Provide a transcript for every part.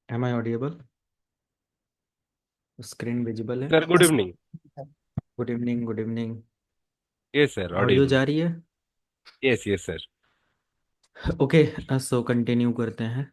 Am I audible? Screen visible है? Sir good evening. Good evening, good evening. Yes sir audio Audible. जा रही है? Yes yes sir. Okay, so continue करते हैं।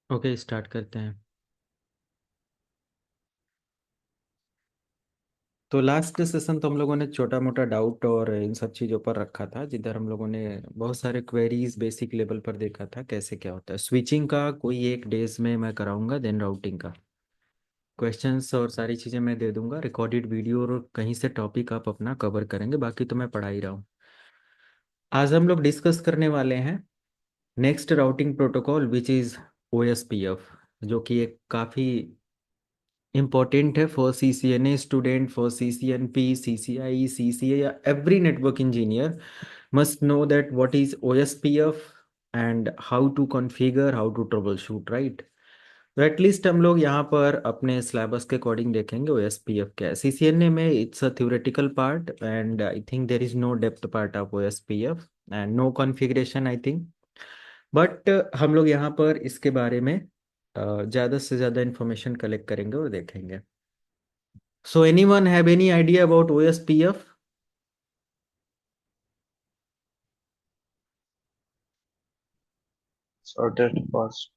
Okay, start करते हैं। तो लास्ट सेशन तो हम लोगों ने छोटा मोटा डाउट और इन सब चीज़ों पर रखा था, जिधर हम लोगों ने बहुत सारे क्वेरीज बेसिक लेवल पर देखा था कैसे क्या होता है। स्विचिंग का कोई एक डेज में मैं कराऊंगा, देन राउटिंग का क्वेश्चंस और सारी चीज़ें मैं दे दूंगा, रिकॉर्डेड वीडियो, और कहीं से टॉपिक आप अपना कवर करेंगे, बाकी तो मैं पढ़ा ही रहा हूँ। आज हम लोग डिस्कस करने वाले हैं next routing protocol which is OSPF, जो कि एक काफ़ी इम्पोर्टेंट है for CCNA student, for CCNP, CCI, CCA, या every network engineer must know that what is OSPF and how to configure, how to troubleshoot, right? तो at least हम लोग यहाँ पर अपने सिलेबस के अकॉर्डिंग देखेंगे OSPF क्या है। CCNA में it's a theoretical part and I think there is no depth part of OSPF and no configuration I think. But हम लोग यहाँ पर इसके बारे में ज़्यादा से ज़्यादा इंफॉर्मेशन कलेक्ट करेंगे और देखेंगे। So anyone have any idea about OSPF? Sorted first.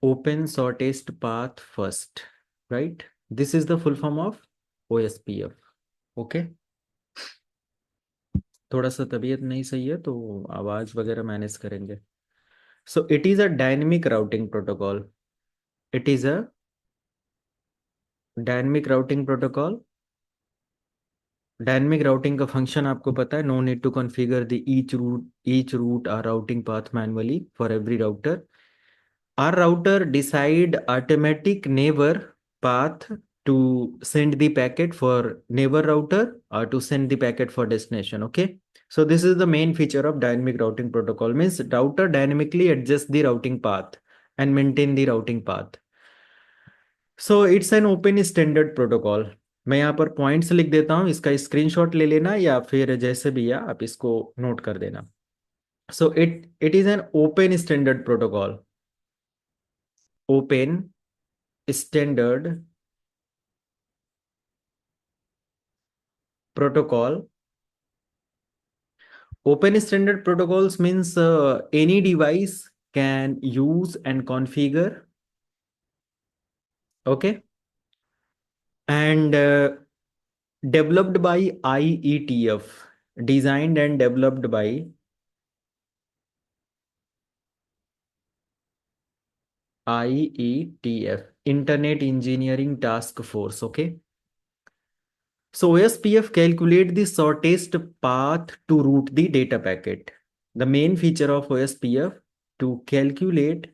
Open shortest path first, right? This is the full form of OSPF. Okay, थोड़ा सा तबीयत नहीं सही है तो आवाज वगैरह मैनेज करेंगे। So it is a dynamic routing protocol. It is a dynamic routing protocol. Dynamic routing का फंक्शन आपको पता है, no need to configure the each route or routing path manually for every router. Our router decide automatic neighbor path to send the packet for neighbor router or to send the packet for destination. Okay. So this is the main feature of dynamic routing protocol, means router dynamically adjust the routing path and maintain the routing path. So it's an open standard protocol. मैं यहाँ पर points लिख देता हूँ, इसका screenshot ले लेना या फिर जैसे भी है आप इसको नोट कर देना। सो it is an open standard protocol. Open standard protocol. Open standard protocols means any device can use and configure. Okay. And developed by IETF, designed and developed by IETF, Internet Engineering Task Force. Okay. So OSPF calculate the shortest path to route the data packet. The main feature of OSPF to calculate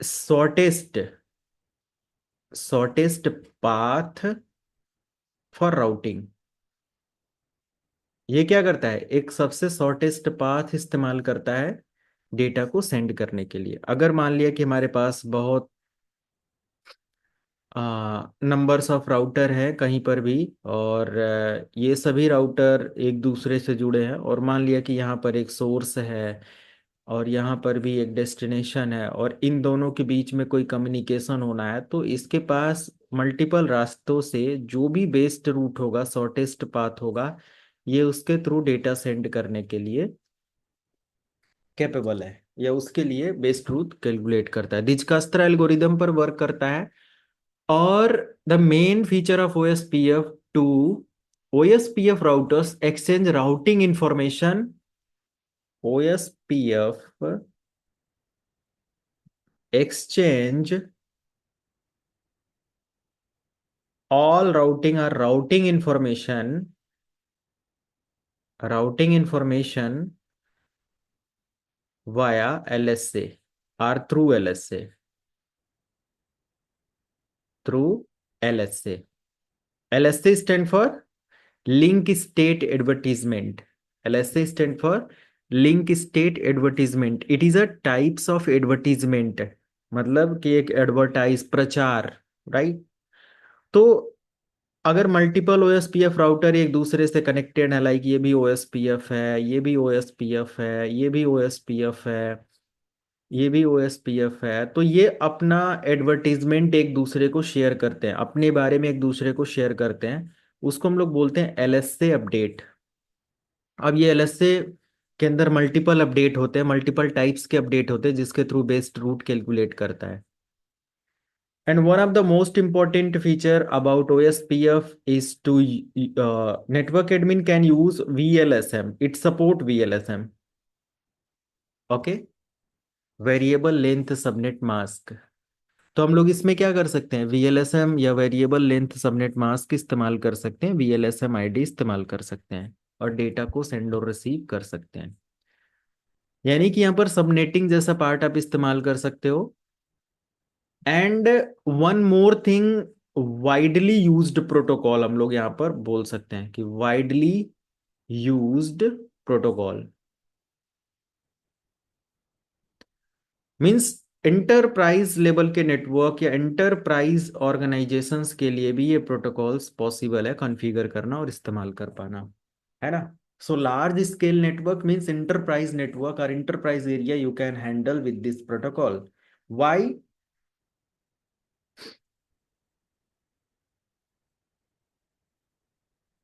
shortest path for routing। ये क्या करता है, एक सबसे shortest path इस्तेमाल करता है data को सेंड करने के लिए। अगर मान लिया कि हमारे पास बहुत नंबर्स ऑफ राउटर है कहीं पर भी, और ये सभी राउटर एक दूसरे से जुड़े हैं, और मान लिया कि यहाँ पर एक सोर्स है और यहाँ पर भी एक डेस्टिनेशन है, और इन दोनों के बीच में कोई कम्युनिकेशन होना है, तो इसके पास मल्टीपल रास्तों से जो भी बेस्ट रूट होगा, शॉर्टेस्ट पाथ होगा, ये उसके थ्रू डेटा सेंड करने के लिए कैपेबल है, या उसके लिए बेस्ट रूट कैलकुलेट करता है। डिजकस्ट्रा एल्गोरिदम पर वर्क करता है। और the main feature of OSPF Two, OSPF routers exchange routing information. OSPF exchange all routing information via LSA or through LSA. Through LSA. LSA stand for link state advertisement. LSA stand for link state advertisement. It is a types of advertisement. मतलब कि एक advertise प्रचार, right? तो अगर multiple OSPF router एक दूसरे से connected है, लाइक ये भी ओएसपीएफ है, ये भी ओएसपीएफ है, ये भी ओएसपीएफ है, ये भी ओएसपीएफ है, तो ये अपना एडवर्टीजमेंट एक दूसरे को शेयर करते हैं, अपने बारे में एक दूसरे को शेयर करते हैं। उसको हम लोग बोलते हैं एलएसए अपडेट। अब ये एलएसए के अंदर मल्टीपल अपडेट होते हैं, मल्टीपल टाइप्स के अपडेट होते हैं, जिसके थ्रू बेस्ट रूट कैलकुलेट करता है। And one of the most important feature about OSPF is to network admin can use VLSM. It support VLSM. Okay, variable length subnet mask. तो हम लोग इसमें क्या कर सकते हैं, VLSM या वेरिएबल लेंथ सबनेट मास्क इस्तेमाल कर सकते हैं, VLSM आईडी इस्तेमाल कर सकते हैं और डेटा को सेंड और रिसीव कर सकते हैं। यानी कि यहाँ पर सबनेटिंग जैसा पार्ट आप इस्तेमाल कर सकते हो। And one more thing, widely used protocol हम लोग यहाँ पर बोल सकते हैं कि widely used protocol means enterprise level के नेटवर्क या एंटरप्राइज ऑर्गेनाइजेशंस के लिए भी ये प्रोटोकॉल्स पॉसिबल है कॉन्फ़िगर करना और इस्तेमाल कर पाना, है ना? So large scale network means enterprise network or enterprise area you can handle with this protocol. Why?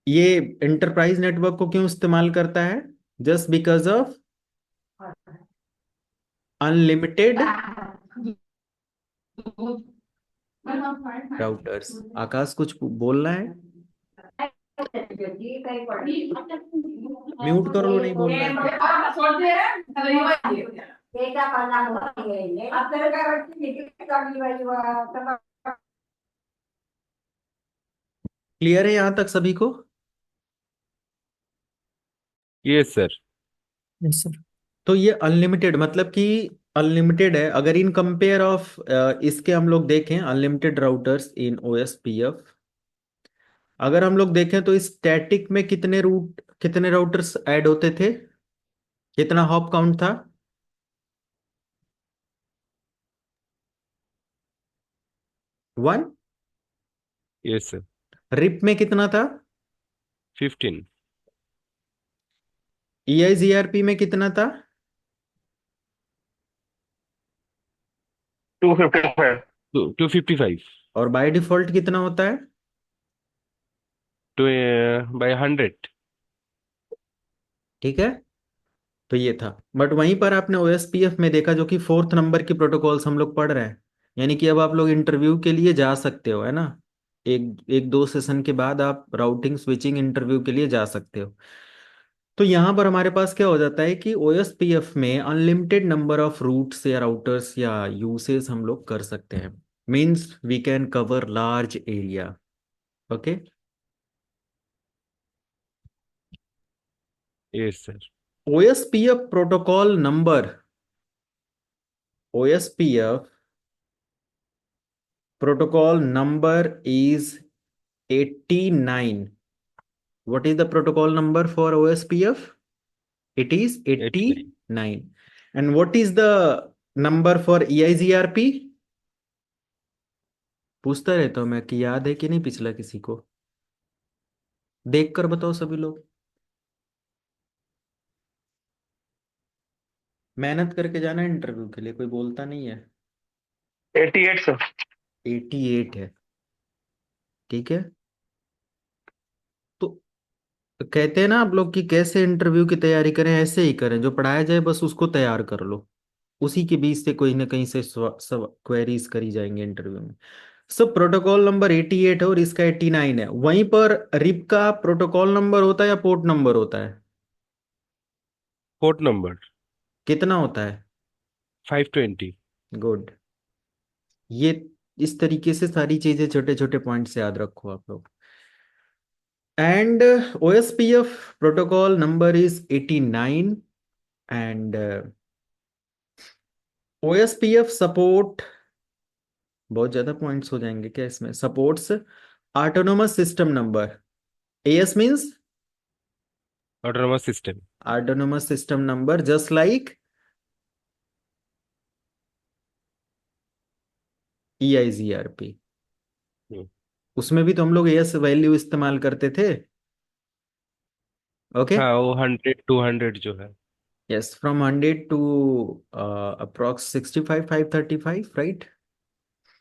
ये एंटरप्राइज नेटवर्क को क्यों इस्तेमाल करता है? Just because of unlimited routers. Akash कुछ बोलना है? म्यूट कर लो, नहीं बोलना है। क्लियर है यहां तक सभी को? Yes sir. Yes sir. तो ये अनलिमिटेड मतलब कि अनलिमिटेड है। अगर इन कंपेयर ऑफ इसके हम लोग देखें अनलिमिटेड राउटर्स इन ओएसपीएफ, अगर हम लोग देखें तो स्टैटिक में कितने राउटर्स ऐड होते थे, कितना हॉप काउंट था? 1। Yes sir. रिप में कितना था? 15। EIGRP में कितना था? 255। 255। और बाय डिफॉल्ट कितना होता है? Two by 100। ठीक है, तो ये था। बट वहीं पर आपने ओएसपीएफ में देखा, जो कि फोर्थ नंबर की प्रोटोकॉल्स हम लोग पढ़ रहे हैं, यानी कि अब आप लोग इंटरव्यू के लिए जा सकते हो, है ना? एक एक दो सेशन के बाद आप राउटिंग स्विचिंग इंटरव्यू के लिए जा सकते हो। तो यहाँ पर हमारे पास क्या हो जाता है कि ओएसपीएफ में अनलिमिटेड नंबर ऑफ रूट्स या राउटर्स या यूसेस हम लोग कर सकते हैं। Means we can cover large area. Okay, yes sir. OSPF protocol number, OSPF protocol number is 89. What is the protocol number for OSPF? It is 89। 89. And what is the number for EIGRP? पूछता रहता हूं मैं कि याद है कि नहीं पिछला किसी को? देख कर बताओ सभी लोग, मेहनत करके जाना इंटरव्यू के लिए, कोई बोलता नहीं है। 88 सर। 88 है, ठीक है। तो कहते हैं ना आप लोग कि कैसे इंटरव्यू की तैयारी करें, ऐसे ही करें, जो पढ़ाया जाए बस उसको तैयार कर लो, उसी के बीच से कोई ना कहीं से क्वेरीज करी जाएंगे इंटरव्यू में। सो प्रोटोकॉल नंबर 88 है और इसका 89 है। वहीं पर रिप का प्रोटोकॉल नंबर होता है या पोर्ट नंबर होता है? पोर्ट नंबर कितना होता है? 520। गुड। ये इस तरीके से सारी चीजें छोटे छोटे पॉइंट से याद रखो आप लोग। And OSPF protocol number is 89। And OSPF support, बहुत ज्यादा पॉइंट्स हो जाएंगे क्या इसमें, supports autonomous system number. AS means autonomous system. Autonomous system number, just like EIGRP। उसमें भी तो हम लोग AS वैल्यू इस्तेमाल करते थे। ओके। हाँ, वो 100 200 जो है। Yes, from 100 to approx 65 535, right.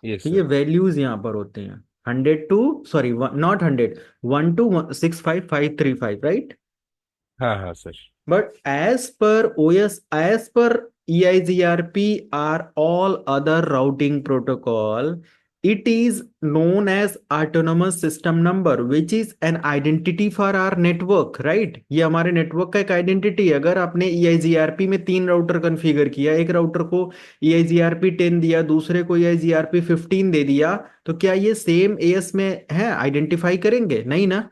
Yes तो ये सर। वैल्यूज यहाँ पर होते हैं। 100 to, sorry not 100, 1 to 65535, right. हाँ हाँ sir. But as per EIGRP are all other routing protocol, it is known as autonomous system number, which is an identity for our network, right? ये हमारे network का एक identity है। अगर आपने EIGRP में 3 राउटर कॉन्फ़िगर किया, एक राउटर को EIGRP 10 दिया, दूसरे को EIGRP 15 दे दिया, तो क्या ये सेम AS में है, आइडेंटिफाई करेंगे? नहीं ना।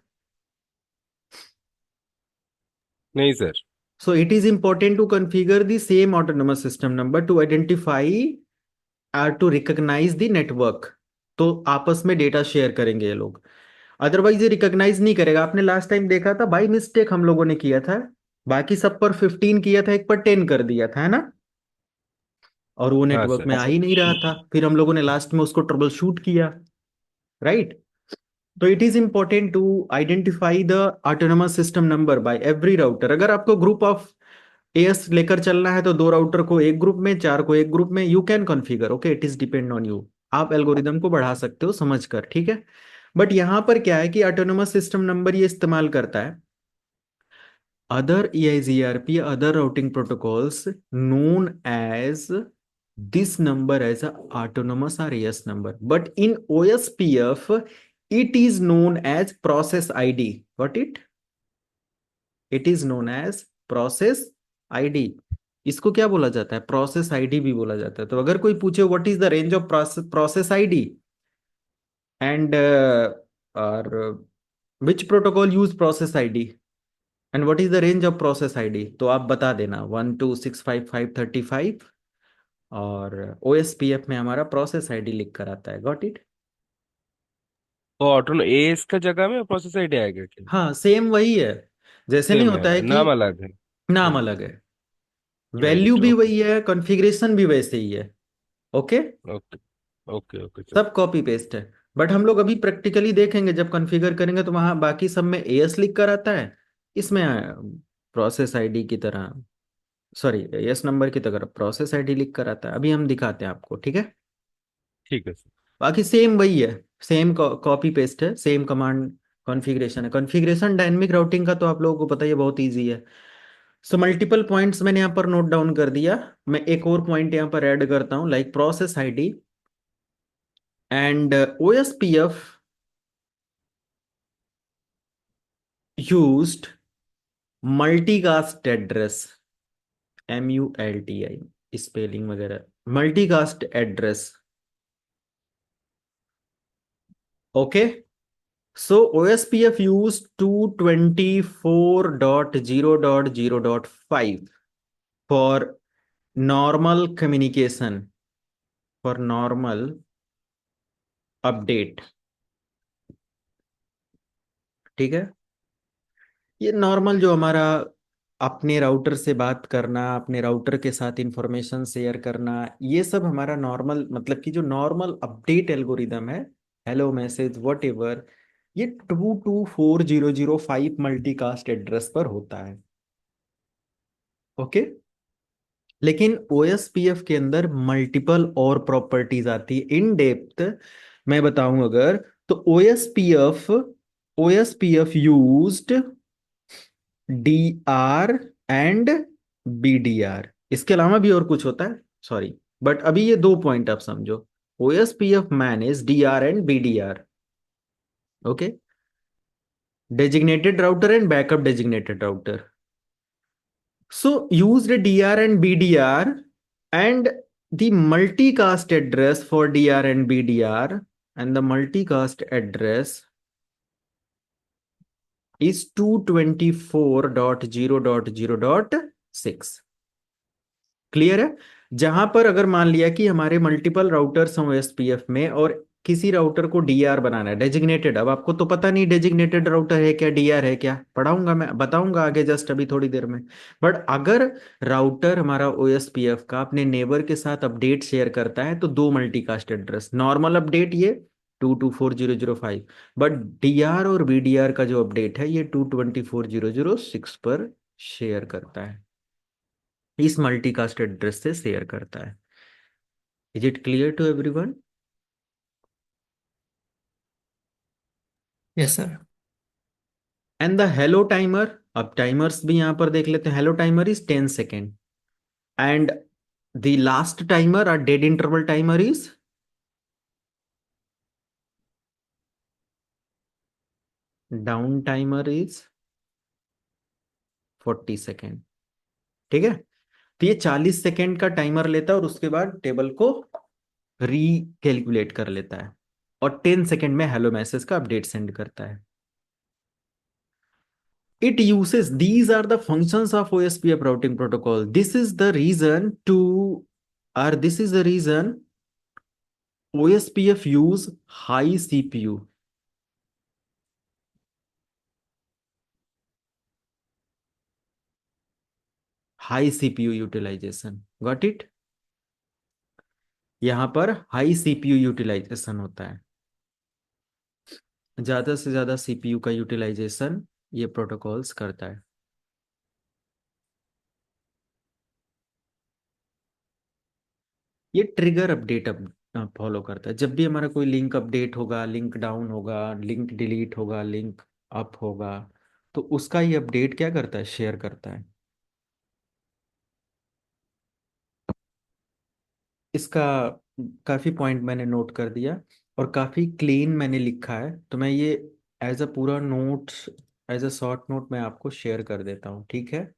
नहीं sir. So it is important to configure the same autonomous system number to identify or to recognize the network। तो आपस में डेटा शेयर करेंगे ये लोग, अदरवाइज ये रिकॉग्नाइज नहीं करेगा। आपने लास्ट टाइम देखा था, बाई मिस्टेक हम लोगों ने किया था, बाकी सब पर 15 किया था, एक पर 10 कर दिया था, है ना। और वो हाँ नेटवर्क सर। में आ ही नहीं रहा था, फिर हम लोगों ने लास्ट में उसको ट्रबल शूट किया, राइट। तो it is important to identify the autonomous system number by every router. अगर आपको ग्रुप ऑफ AS लेकर चलना है तो 2 राउटर को एक ग्रुप में, 4 को एक ग्रुप में, you can configure, okay, it is depend on you. आप एल्गोरिदम को बढ़ा सकते हो समझकर, ठीक है। बट यहां पर क्या है कि ऑटोनमस सिस्टम नंबर ये इस्तेमाल करता है other EIGRP, other routing protocols known as this number as a autonomous or AS number. But in OSPF, it is known as process ID. What it? It is known as process ID। इसको क्या बोला जाता है? Process ID भी बोला जाता है। तो अगर कोई पूछे what is the range of process ID and और which protocol use process ID and what is the range of process ID, तो आप बता देना 1 to 65535। और OSPF में हमारा प्रोसेस आईडी लिख कर आता है। Got it. वो ऑटो एएस का जगह में प्रोसेस आईडी आएगा क्या? हाँ, सेम वही है। जैसे नहीं सेम होता है है, कि नाम अलग है। नाम अलग है, वैल्यू राइट। भी ओके। वही है, कॉन्फ़िगरेशन भी वैसे ही है। Okay. Okay. Okay okay sir. सब कॉपी पेस्ट है। बट हम लोग अभी प्रैक्टिकली देखेंगे, जब कॉन्फ़िगर करेंगे तो वहां बाकी सब में AS लिख कर आता है, इसमें प्रोसेस आईडी की तरह, सॉरी AS नंबर की तरह प्रोसेस आईडी लिख कर आता है। अभी हम दिखाते हैं आपको, ठीक है। ठीक है सर। बाकी सेम वही है, सेम कॉपी पेस्ट है, सेम कमांड कॉन्फ़िगरेशन है। कॉन्फ़िगरेशन डायनेमिक राउटिंग का तो आप लोगों को पता ही है, बहुत ईजी है। सो मल्टीपल पॉइंट्स मैंने यहाँ पर नोट डाउन कर दिया। मैं एक और पॉइंट यहाँ पर ऐड करता हूँ, like process ID and OSPF used multicast address, MULTI, spelling वगैरह, multicast address. Okay. So OSPF used 224.0.0.5 for normal communication, for normal update, ठीक है। ये नॉर्मल जो हमारा अपने राउटर से बात करना, अपने राउटर के साथ इंफॉर्मेशन शेयर करना, ये सब हमारा नॉर्मल, मतलब कि जो नॉर्मल अपडेट एल्गोरिदम है, हेलो मैसेज वट एवर, ये 224.0.0.5 मल्टीकास्ट एड्रेस पर होता है। ओके। लेकिन OSPF के अंदर मल्टीपल और प्रॉपर्टीज आती है इन डेप्थ। मैं बताऊं अगर, तो OSPF used DR and BDR। इसके अलावा भी और कुछ होता है, सॉरी, बट अभी ये 2 पॉइंट आप समझो। OSPF manage DR and BDR. Okay. Designated router and backup designated router. So use the DR and BDR, and the multicast address for DR and BDR, and the multicast address is 224.0.0.6. Clear है? जहां पर अगर मान लिया कि हमारे multiple routers हैं OSPF में, और किसी राउटर को डीआर बनाना है डेजिग्नेटेड, अब आपको तो पता नहीं डेजिग्नेटेड राउटर है क्या, डीआर है क्या, पढ़ाऊंगा मैं, बताऊंगा आगे जस्ट अभी थोड़ी देर में। बट अगर राउटर हमारा OSPF का अपने नेबर के साथ अपडेट शेयर करता है तो दो मल्टीकास्ट एड्रेस, नॉर्मल अपडेट ये 224.0.0.5, बट डीआर और बीडीआर का जो अपडेट है ये 224.0.0.6 पर शेयर करता है, इस मल्टीकास्ट एड्रेस से शेयर करता है। Is it clear to everyone? Yes sir. And the hello timer, अब टाइमर्स भी यहां पर देख लेते हैं। Hello timer is 10 second, and the last timer और dead interval timer is down timer is 40 second. ठीक है, तो ये 40 सेकेंड का टाइमर लेता है और उसके बाद टेबल को रीकैलकुलेट कर लेता है, और 10 सेकेंड में हेलो मैसेज का अपडेट सेंड करता है। It uses, these are the functions of OSPF routing protocol. This is the reason to, or this is the reason OSPF use high CPU. High CPU utilization. Got it? यहां पर high CPU utilisation होता है, ज्यादा से ज्यादा CPU का utilisation ये protocols करता है। ये ट्रिगर अपडेट अब फॉलो करता है। जब भी हमारा कोई लिंक अपडेट होगा, लिंक डाउन होगा, लिंक डिलीट होगा, लिंक अप होगा, तो उसका ये अपडेट क्या करता है, शेयर करता है। इसका काफी पॉइंट मैंने नोट कर दिया और काफी क्लीन मैंने लिखा है, तो मैं ये एज अ पूरा note, as a short note मैं आपको शेयर कर देता हूँ, ठीक है?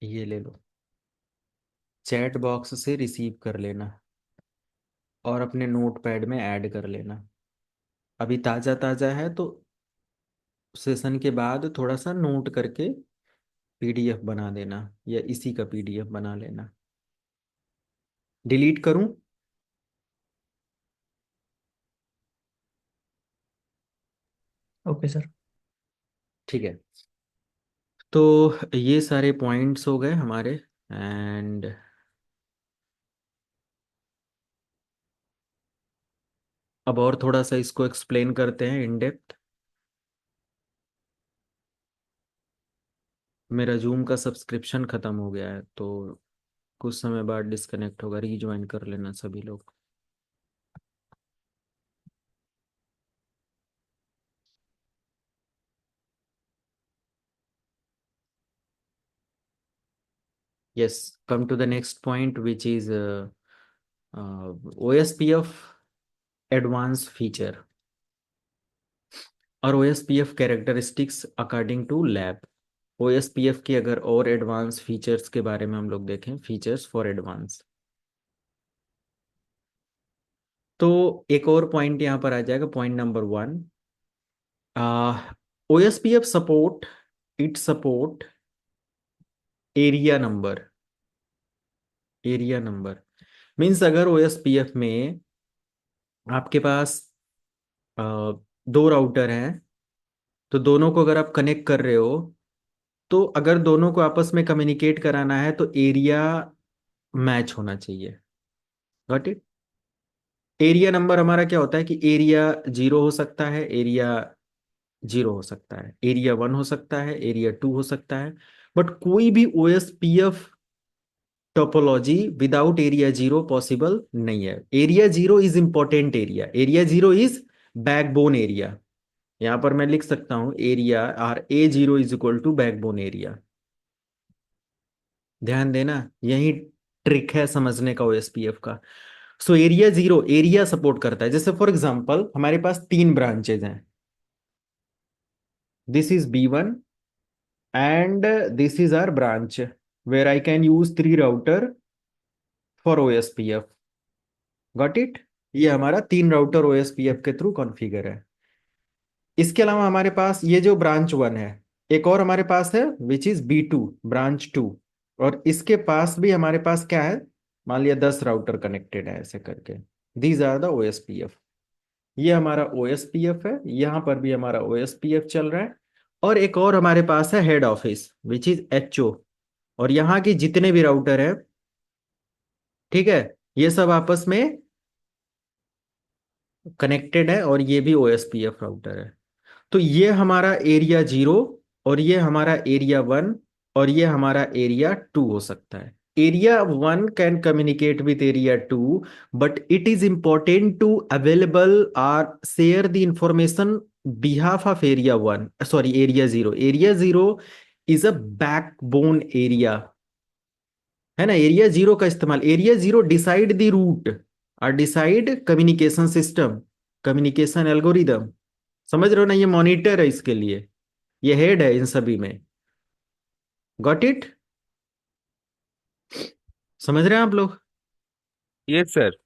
ये ले लो, चैट बॉक्स से रिसीव कर लेना और अपने नोट पैड में ऐड कर लेना। अभी ताज़ा ताज़ा है तो सेशन के बाद थोड़ा सा नोट करके PDF बना देना, या इसी का PDF बना लेना। डिलीट करूं? Okay sir. ठीक है, तो ये सारे पॉइंट्स हो गए हमारे, एंड अब और थोड़ा सा इसको एक्सप्लेन करते हैं इन डेप्थ। मेरा जूम का सब्सक्रिप्शन ख़त्म हो गया है, तो कुछ समय बाद डिस्कनेक्ट होगा, रीज्वाइन कर लेना सभी लोग। Yes, come to the next point which is OSPF advance feature और OSPF characteristics according to lab. OSPF की अगर और एडवांस फीचर्स के बारे में हम लोग देखें, फीचर्स फॉर एडवांस, तो एक और पॉइंट यहाँ पर आ जाएगा, point number 1। OSPF support, it support area number. Area number means अगर OSPF में आपके पास अ, दो राउटर हैं, तो दोनों को अगर आप कनेक्ट कर रहे हो, तो अगर दोनों को आपस में कम्युनिकेट कराना है तो एरिया मैच होना चाहिए। Got it? एरिया नंबर हमारा क्या होता है कि एरिया 0 हो सकता है, एरिया 0 हो सकता है, एरिया 1 हो सकता है, एरिया 2 हो सकता है, बट कोई भी OSPF topology without area 0 possible नहीं है। Area 0 is important area, area 0 is backbone area. यहां पर मैं लिख सकता हूं area or A0 is equal to backbone area. ध्यान देना, यही ट्रिक है समझने का ओएसपीएफ का। So area zero area support करता है। जैसे फॉर एग्जांपल हमारे पास 3 ब्रांचेज हैं, this is B1 and this is our branch where I can use 3 router for OSPF. Got it. ये हमारा 3 राउटर ओएसपीएफ के थ्रू कॉन्फ़िगर है। इसके अलावा हमारे पास ये जो ब्रांच 1 है, एक और हमारे पास है विच इज B2 ब्रांच 2, और इसके पास भी हमारे पास क्या है, मान लिया 10 राउटर कनेक्टेड है ऐसे करके। These are the OSPF. ये हमारा ओएसपीएफ है, यहाँ पर भी हमारा ओएसपीएफ चल रहा है। और एक और हमारे पास है head office which is HO, और यहाँ की जितने भी राउटर है, ठीक है, ये सब आपस में कनेक्टेड है, और ये भी ओएसपीएफ राउटर है। तो ये हमारा एरिया जीरो, और ये हमारा एरिया वन, और ये हमारा एरिया टू हो सकता है। Area one can communicate with area two, but it is important to available or share the information behalf of area one, sorry area zero. Area zero is a backbone area, है ना। Area zero का इस्तेमाल, area zero decide the route और decide communication system, communication algorithm. समझ रहे हो ना, ये मॉनिटर है इसके लिए, ये हेड है इन सभी में। Got it. समझ रहे हैं आप लोग। Yes sir.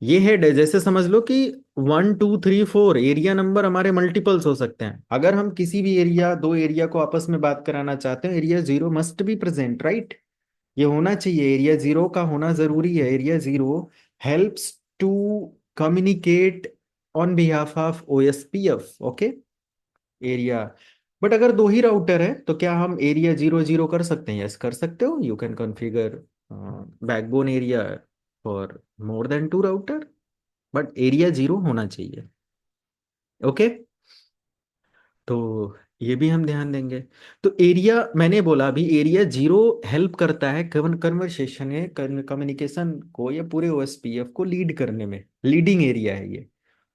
ये हेड है, जैसे समझ लो कि 1 2 3 4 एरिया नंबर हमारे मल्टीपल्स हो सकते हैं। अगर हम किसी भी एरिया, दो एरिया को आपस में बात कराना चाहते हैं, area zero must be present, right. ये होना चाहिए, एरिया जीरो का होना जरूरी है। Area zero helps to communicate on behalf of OSPF, okay. Area, but अगर दो ही राउटर है तो क्या हम एरिया जीरो जीरो कर सकते हैं? यस कर सकते हो। You can configure backbone area for more than 2 router, but area zero होना चाहिए, ओके। तो ये भी हम ध्यान देंगे। तो एरिया, मैंने बोला अभी, एरिया जीरो हेल्प करता है कन्वर्सेशन है, कम्युनिकेशन को, या पूरे ओएसपीएफ को लीड करने में। लीडिंग एरिया है ये।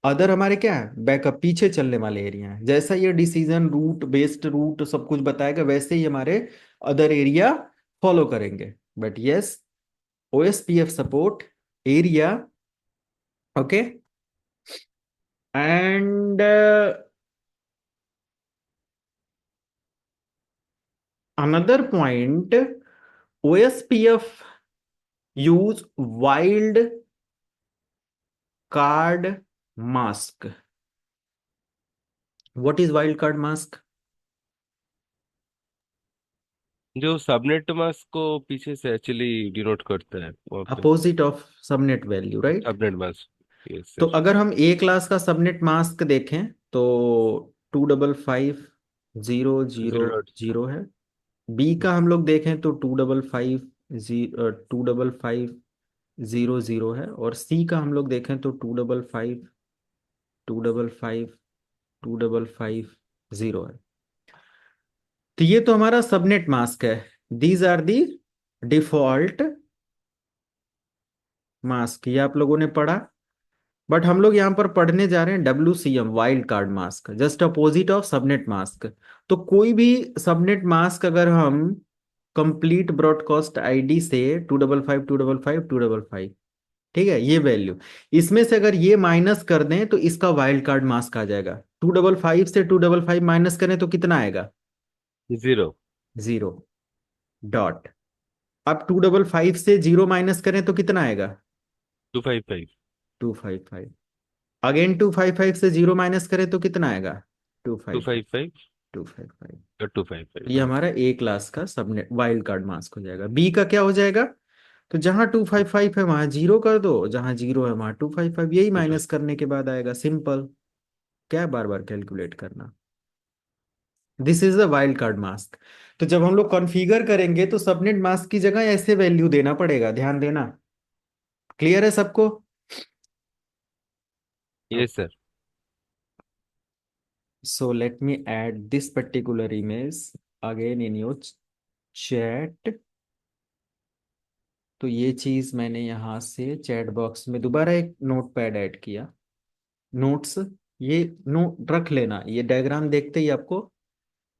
अदर हमारे क्या है, बैकअप, पीछे चलने वाले एरिया हैं। जैसा ये डिसीजन रूट बेस्ड रूट सब कुछ बताएगा, वैसे ही हमारे अदर एरिया फॉलो करेंगे। But yes, OSPF support area, okay. And another point, OSPF use wild card mask. What is wild card mask? जो सबनेट मास्क को पीछे से एक्चुअली डिनोट करता है वहाँ पे। Opposite of subnet value, right? Subnet mask, yes तो sir. अगर हम ए क्लास का सबनेट मास्क देखें तो 255 0 0 0 है। बी का हम लोग देखें तो 255 0 0 है। और सी का हम लोग देखें तो 255 255 255 0 है। तो ये तो हमारा सबनेट मास्क है। These are the default mask, ये आप लोगों ने पढ़ा। बट हम लोग यहाँ पर पढ़ने जा रहे हैं WCM wild card mask, just opposite of subnet mask. तो कोई भी सबनेट मास्क अगर हम कंप्लीट ब्रॉडकास्ट आईडी से 255 255 255, ठीक है, ये वैल्यू, इसमें से अगर ये माइनस कर दें तो इसका वाइल्ड कार्ड मास्क आ जाएगा। 255 से 255 माइनस करें तो कितना आएगा? जीरो। 0 डॉट। अब 255 से 0 माइनस करें तो कितना आएगा? 255। 255। अगेन 255 से 0 माइनस करें तो कितना आएगा? Two two five five five 255। और 255, ये हाँ। हमारा ए क्लास का सबनेट वाइल्ड कार्ड मास्क हो जाएगा। बी का क्या हो जाएगा? तो जहां 255 है वहां 0 कर दो, जहां 0 है वहां 255, यही टू माइनस फाइव। करने के बाद आएगा। सिंपल, क्या बार बार कैलकुलेट करना। This is the wild card mask. तो जब हम लोग कॉन्फ़िगर करेंगे तो सबनेट मास्क की जगह ऐसे वैल्यू देना पड़ेगा, ध्यान देना। क्लियर है सबको? Yes sir. So let me add this particular image again in your chat. तो ये चीज मैंने यहाँ से चैट बॉक्स में दोबारा एक नोट पैड ऐड किया। नोट्स, ये नोट रख लेना, ये डायग्राम देखते ही आपको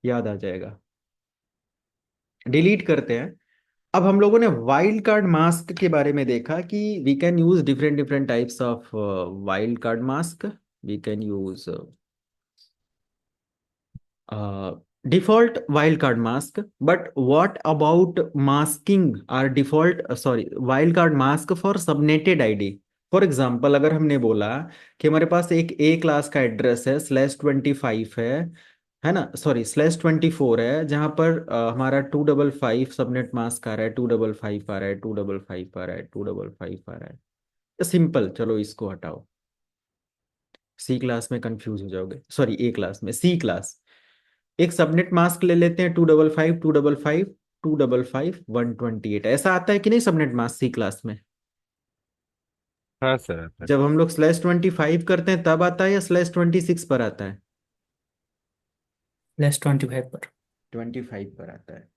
याद आ जाएगा। डिलीट करते हैं। अब हम लोगों ने वाइल्ड कार्ड मास्क के बारे में देखा कि we can use different different types of wild card mask. We can use default wildcard mask, but what about masking our default sorry wildcard mask for subnetted id. For example अगर हमने बोला कि हमारे पास एक ए क्लास का address है /25 है ना, सॉरी /24 है, जहां पर हमारा 255 सबनेट मास्क आ रहा है, 255 आ रहा है, 255 आ रहा है, 255 आ रहा है. सिंपल, चलो इसको हटाओ. सी क्लास में कंफ्यूज हो जाओगे, सॉरी ए क्लास में, सी क्लास. एक सबनेट मास्क ले लेते हैं 255 255 255 128. ऐसा आता है कि नहीं सबनेट मास्क सी क्लास में? हाँ सर आता है। जब हम लोग /25 करते हैं तब आता है या /26 पर आता है? /25 पर। 25 पर आता है.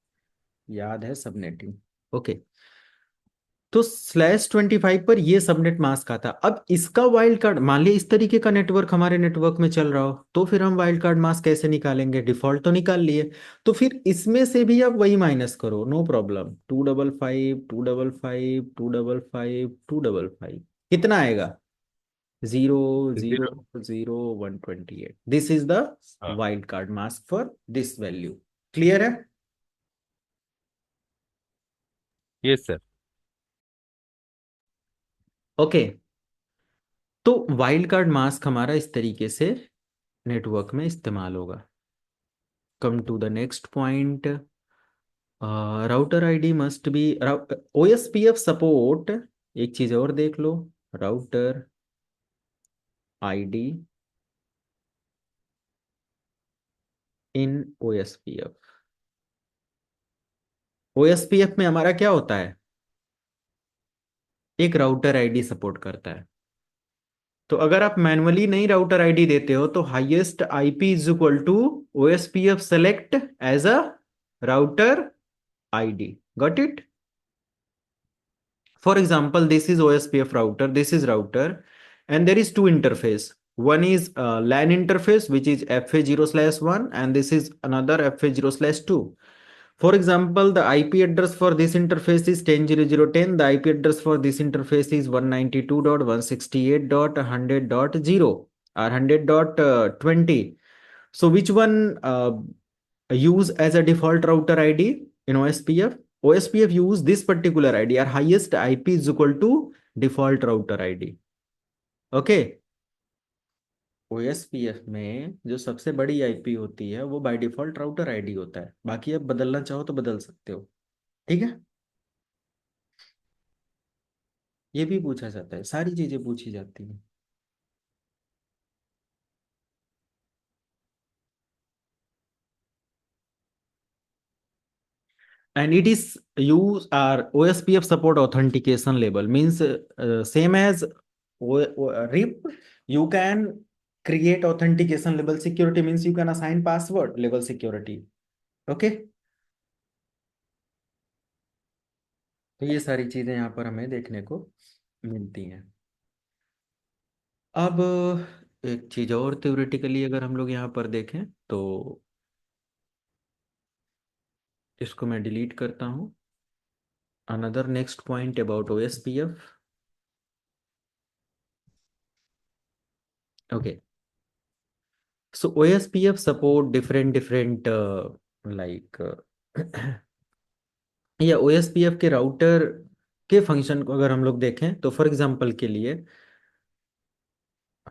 याद है सबनेटिंग. ओके. तो /25 पर ये सबनेट मास्क आता. अब इसका वाइल्ड कार्ड, मान लिया इस तरीके का नेटवर्क हमारे नेटवर्क में चल रहा हो, तो फिर हम वाइल्ड कार्ड मास्क कैसे निकालेंगे? डिफॉल्ट तो निकाल लिए, तो फिर इसमें से भी आप वही माइनस करो, नो प्रॉब्लम. 255 255 255 255 कितना आएगा? 0 0 जीरो। 0 128. दिस इज द हाँ। Wild card mask for this value. Clear है? Yes sir. ओके. तो वाइल्ड कार्ड मास्क हमारा इस तरीके से नेटवर्क में इस्तेमाल होगा. Come to the next point. Router ID must be OSPF support. एक चीज और देख लो, router ID in OSPF. OSPF में हमारा क्या होता है? एक राउटर आईडी सपोर्ट करता है. तो अगर आप मैनुअली नहीं राउटर आईडी देते हो तो highest IP is equal to OSPF select as a router ID. Got it? For example, this is OSPF router, this is router, and there is two interface. One is LAN interface, which is FA0/1, and this is another FA0/2. For example, the IP address for this interface is 10.0.0.10. The IP address for this interface is 192.168.100.0 or 100.20. So which one use as a default router ID in OSPF? OSPF use this particular ID. Our highest IP is equal to default router ID. Okay. OSPF में जो सबसे बड़ी IP होती है वो by default router ID होता है. बाकी आप बदलना चाहो तो बदल सकते हो. ठीक है. ये भी पूछा जाता है, सारी चीजें पूछी जाती हैं. And it is use our OSPF support authentication label, means same as RIP. You can create authentication level security, means you can assign password level security. Okay. तो ये सारी चीजें यहाँ पर हमें देखने को मिलती हैं. अब एक चीज और थ्योरेटिकली अगर हम लोग यहाँ पर देखें तो इसको मैं डिलीट करता हूँ. Another next point about OSPF. Okay. So OSPF support different like या OSPF के राउटर के फंक्शन को अगर हम लोग देखें तो फॉर एग्जांपल के लिए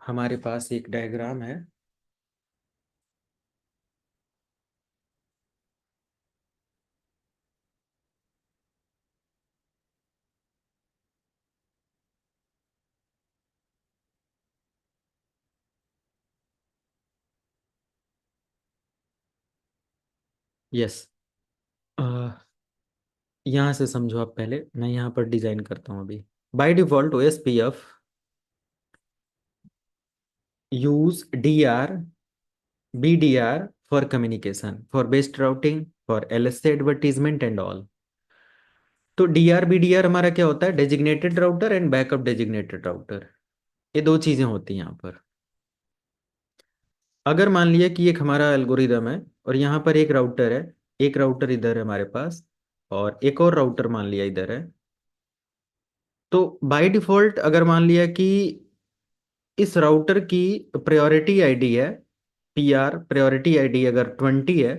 हमारे पास एक डायग्राम है. यस. यहाँ से समझो आप पहले, मैं यहाँ पर डिजाइन करता हूँ अभी. By default OSPF use DR BDR for communication, for best routing, for LSA advertisement and all. तो DR BDR हमारा क्या होता है? Designated router and backup designated router. ये दो चीजें होती हैं यहाँ पर. अगर मान लिया कि एक हमारा एल्गोरिदम है और यहाँ पर एक राउटर है, एक राउटर इधर है हमारे पास, और एक और राउटर मान लिया इधर है। तो बाय डिफॉल्ट अगर मान लिया कि इस राउटर की प्रायोरिटी आईडी है, पीआर प्रायोरिटी आईडी अगर 20 है,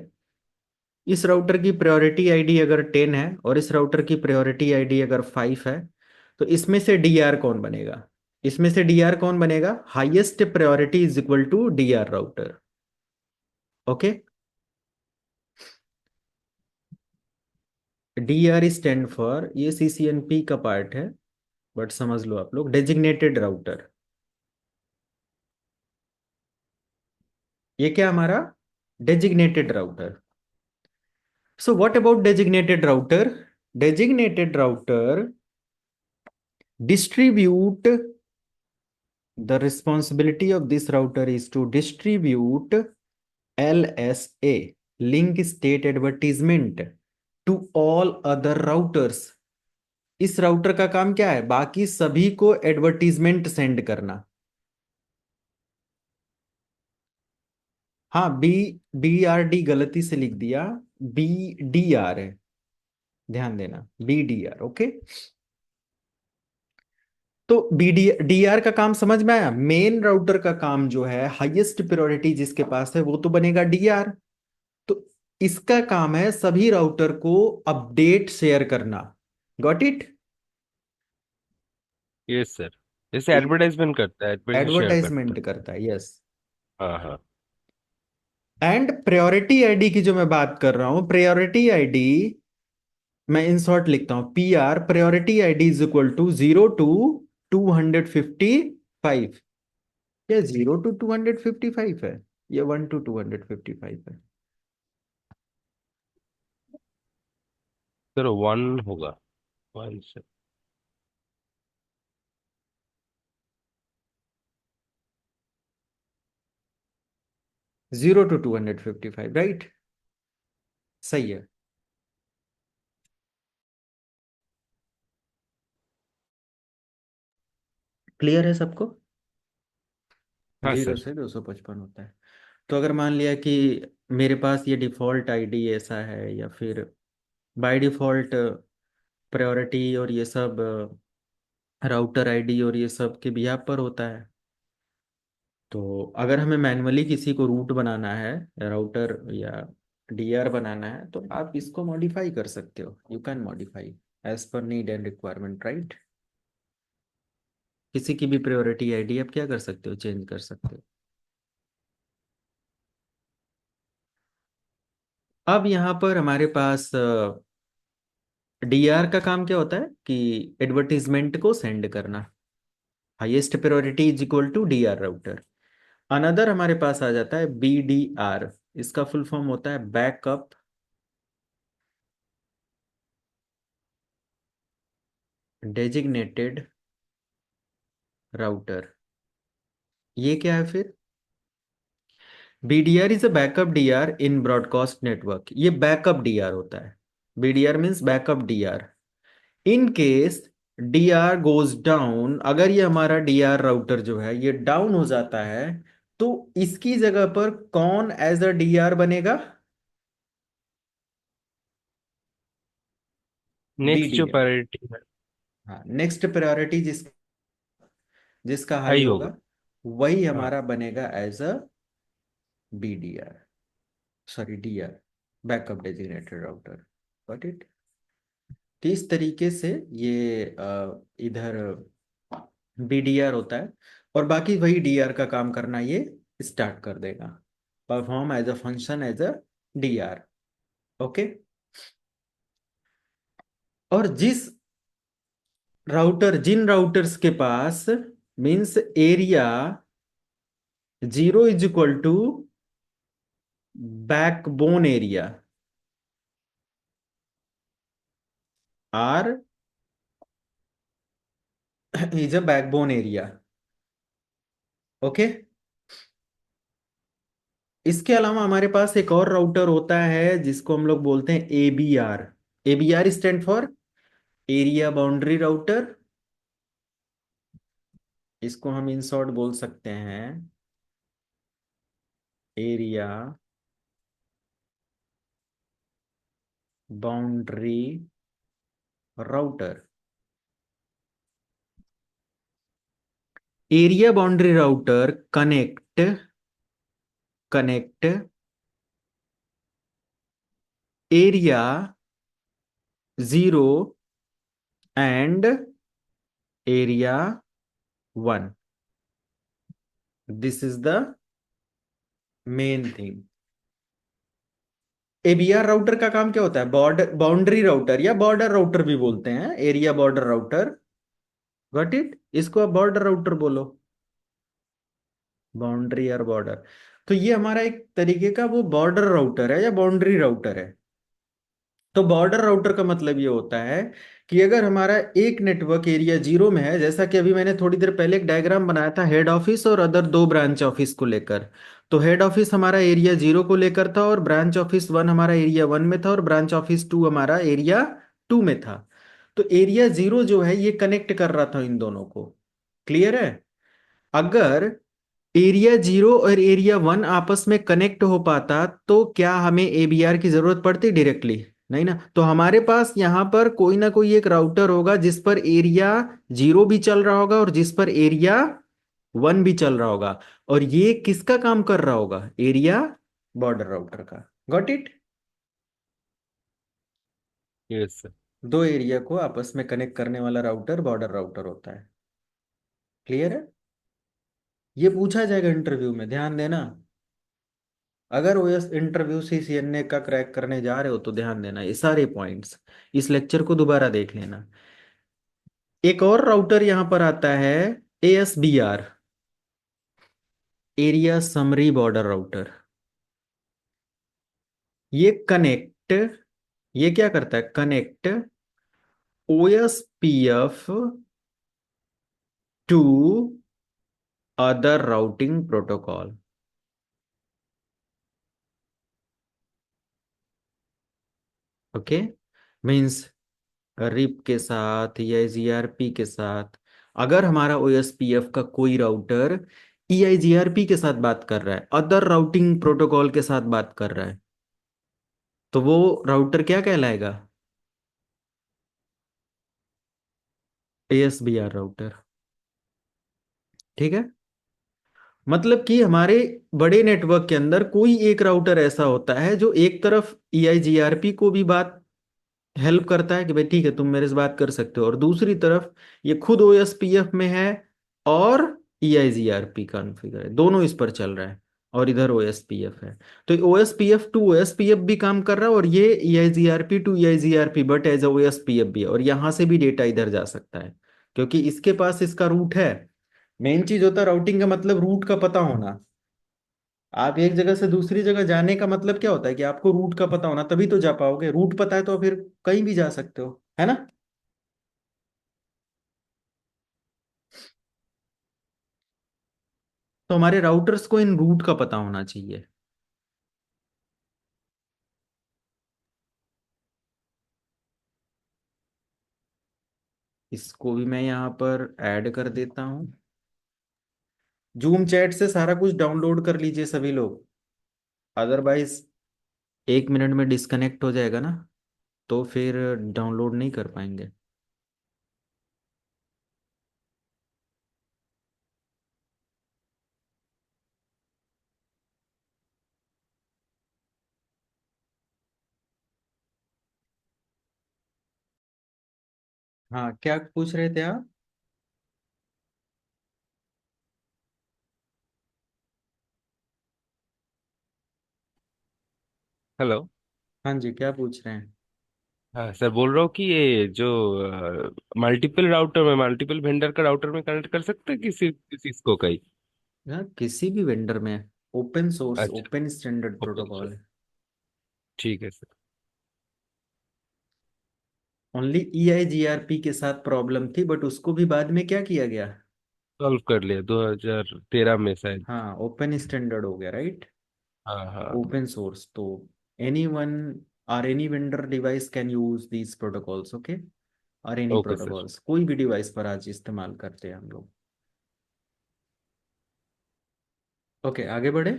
इस राउटर की प्रायोरिटी आईडी अगर 10 है, और इस राउटर की प्रायोरिटी आईडी अगर 5 है, तो इसमें से डीआर कौन बनेगा? इसमें से डीआर कौन बनेगा? Highest priority is equal to DR router. Okay, DR stand for, ये सीसीएनपी का पार्ट है, बट समझ लो आप लोग, डेजिग्नेटेड राउटर। ये क्या हमारा designated router. So what about designated router? Designated router distribute, the responsibility of this router is to distribute LSA, link state advertisement, to all other routers। इस राउटर का काम क्या है? बाकी सभी को एडवर्टीजमेंट सेंड करना। हाँ, BDR गलती से लिख दिया, BDR है, ध्यान देना, BDR। ओके, तो BDR का काम समझ में आया। मेन राउटर का काम जो है, हाईएस्ट प्रायोरिटी जिसके पास है वो तो बनेगा डीआर। तो इसका काम है सभी राउटर को अपडेट शेयर करना। Got it? यस सर, जैसे एडवर्टाइजमेंट करता है, एडवर्टाइजमेंट शेयर करता एडवर्टाइजमेंट है। करता है, यस। हाँ हाँ। एंड प्रायोरिटी आईडी की जो मैं बात कर रहा हूं, प्रायोरिटी आईडी मैं इन शॉर्ट लिखता हूं, PR priority ID is equal to 0 to 255। ये 0 to 255 है, ये 1 to 255 है। सर वन होगा, वन सर। 0 to 255, right? सही है। क्लियर है सबको? हाँ 0 सर। से 255 होता है। तो अगर मान लिया कि मेरे पास ये डिफ़ॉल्ट आईडी ऐसा है, या फिर बाय डिफ़ॉल्ट प्रायोरिटी और ये सब राउटर आईडी और ये सब के बिहाफ पर होता है, तो अगर हमें मैन्युअली किसी को रूट बनाना है, राउटर या डीआर बनाना है, तो आप इसको मॉडिफाई कर सकते हो। You can modify as per need and requirement, right? किसी की भी प्रायोरिटी आईडी आप क्या कर सकते हो? चेंज कर सकते हो। अब यहाँ पर हमारे पास डीआर का काम क्या होता है कि एडवर्टीजमेंट को सेंड करना। Highest priority is equal to DR router. Another हमारे पास आ जाता है BDR। इसका फुल फॉर्म होता है बैकअप डेजिग्नेटेड राउटर। ये क्या है फिर? BDR is a backup DR in broadcast network. ये बैकअप डीआर होता है। BDR means backup DR. In case DR goes down, अगर ये हमारा डीआर राउटर जो है ये डाउन हो जाता है, तो इसकी जगह पर कौन एज अ डीआर बनेगा? नेक्स्ट जो BDR। प्रायोरिटी है हाँ, नेक्स्ट प्रायोरिटी जिसका हाई हाई होगा होगा। वही हाँ। हमारा बनेगा as a BDR, sorry DR, backup designated router. Got it? तो इस तरीके से ये इधर BDR होता है, और बाकी वही डीआर का काम करना ये स्टार्ट कर देगा, perform as a function as a DR. Okay, और जिन राउटर्स के पास means area 0 = backbone area are is a backbone area. Okay, इसके अलावा हमारे पास एक और राउटर होता है जिसको हम लोग बोलते हैं ABR। ABR stand for area boundary router. इसको हम इन शॉर्ट बोल सकते हैं area boundary router, area boundary router connect area 0 and area 1। This is the main thing. एबीआर router का काम क्या होता है? बॉर्डर बाउंड्री राउटर या बॉर्डर राउटर भी बोलते हैं, area border router. Got it? इसको आप बॉर्डर राउटर बोलो, बाउंड्री और बॉर्डर। तो ये हमारा एक तरीके का वो बॉर्डर राउटर है या बाउंड्री राउटर है। तो बॉर्डर राउटर का मतलब ये होता है कि अगर हमारा एक नेटवर्क एरिया 0 में है, जैसा कि अभी मैंने थोड़ी देर पहले एक डायग्राम बनाया था हेड ऑफिस और अदर 2 ब्रांच ऑफिस को लेकर। तो हेड ऑफिस हमारा एरिया 0 को लेकर था और ब्रांच ऑफिस 1 हमारा एरिया 1 में था और ब्रांच ऑफिस 2 हमारा एरिया 2 में था। तो एरिया 0 जो है ये कनेक्ट कर रहा था इन दोनों को। क्लियर है? अगर एरिया 0 और एरिया 1 आपस में कनेक्ट हो पाता तो क्या हमें एबीआर की जरूरत पड़ती डायरेक्टली? नहीं ना। तो हमारे पास यहां पर कोई ना कोई एक राउटर होगा जिस पर एरिया 0 भी चल रहा होगा और जिस पर एरिया 1 भी चल रहा होगा। और ये किसका काम कर रहा होगा? एरिया बॉर्डर राउटर का। Got it? Yes sir. दो एरिया को आपस में कनेक्ट करने वाला राउटर बॉर्डर राउटर होता है। क्लियर है? ये पूछा जाएगा इंटरव्यू में, ध्यान देना। अगर ओएस इंटरव्यू सीसीएनए का क्रैक करने जा रहे हो तो ध्यान देना ये सारे पॉइंट्स। इस लेक्चर को दोबारा देख लेना। एक और राउटर यहां पर आता है, ASBR, area summary border router. ये कनेक्ट, ये क्या करता है? Connect OSPF to other routing protocol. Okay, means RIP के साथ या जीआरपी के साथ। अगर हमारा ओएसपीएफ का कोई राउटर ईआईजीआरपी के साथ बात कर रहा है, अदर राउटिंग प्रोटोकॉल के साथ बात कर रहा है, तो वो राउटर क्या कहलाएगा? ASBR router. ठीक है? मतलब कि हमारे बड़े नेटवर्क के अंदर कोई एक राउटर ऐसा होता है जो एक तरफ ईआईजीआरपी को भी बात हेल्प करता है कि भाई ठीक है तुम मेरे से बात कर सकते हो, और दूसरी तरफ ये खुद ओएसपीएफ में है और ईआईजीआरपी कॉन्फ़िगर है, दोनों इस पर चल रहा है, और इधर ओएसपीएफ है। तो ओएसपीएफ टू ओएसपीएफ भी काम कर रहा है और ये EIGRP to EIGRP but as OSPF भी है, और यहां से भी डेटा इधर जा सकता है क्योंकि इसके पास इसका रूट है। मेन चीज होता है राउटिंग का मतलब रूट का पता होना। आप एक जगह से दूसरी जगह जाने का मतलब क्या होता है कि आपको रूट का पता होना, तभी तो जा पाओगे। रूट पता है तो फिर कहीं भी जा सकते हो, है ना? तो हमारे राउटर्स को इन रूट का पता होना चाहिए। इसको भी मैं यहाँ पर ऐड कर देता हूँ। जूम चैट से सारा कुछ डाउनलोड कर लीजिए सभी लोग, अदरवाइज 1 मिनट में डिस्कनेक्ट हो जाएगा ना, तो फिर डाउनलोड नहीं कर पाएंगे। हाँ, क्या पूछ रहे थे आप? हेलो। हाँ जी, क्या पूछ रहे हैं? हाँ सर, बोल रहा हूँ कि ये जो मल्टीपल राउटर में मल्टीपल वेंडर का राउटर में कनेक्ट कर सकते हैं कि सिर्फ किसी इसको का ही? हाँ, किसी भी वेंडर में। ओपन सोर्स, अच्छा। Open standard open protocol source. है। ठीक है सर। ओनली ईआईजीआरपी के साथ प्रॉब्लम थी बट उसको भी बाद में क्या किया गया? सॉल्व कर लिया 2013 में शायद। हाँ, ओपन स्टैंडर्ड हो गया, राइट? हाँ हाँ। ओपन सोर्स तो एनी वन और any vendor device can use these protocols, okay? और एनी ओके सर। प्रोटोकॉल्स कोई भी डिवाइस पर आज इस्तेमाल करते हैं हम लोग। ओके, आगे बढ़े।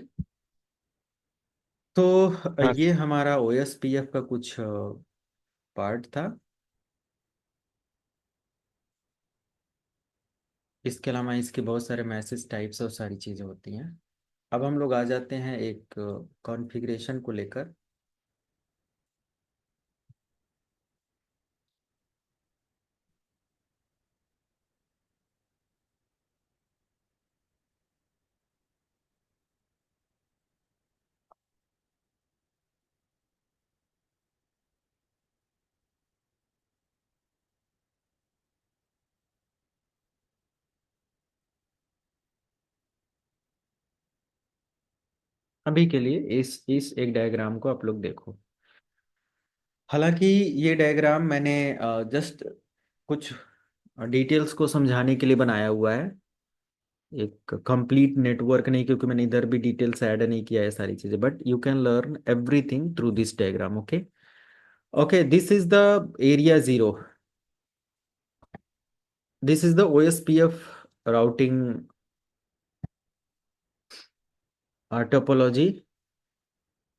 तो हाँ ये सर। हमारा ओएसपीएफ का कुछ पार्ट था। इसके अलावा इसके बहुत सारे मैसेज टाइप्स और सारी चीज़ें होती हैं। अब हम लोग आ जाते हैं एक कॉन्फ़िगरेशन को लेकर। अभी के लिए इस एक डायग्राम को आप लोग देखो। हालांकि ये डायग्राम मैंने जस्ट कुछ डिटेल्स को समझाने के लिए बनाया हुआ है, एक कंप्लीट नेटवर्क नहीं, क्योंकि मैंने इधर भी डिटेल्स ऐड नहीं किया है सारी चीजें, but you can learn everything through this diagram. Okay, okay, this is the area zero, this is the OSPF routing topology.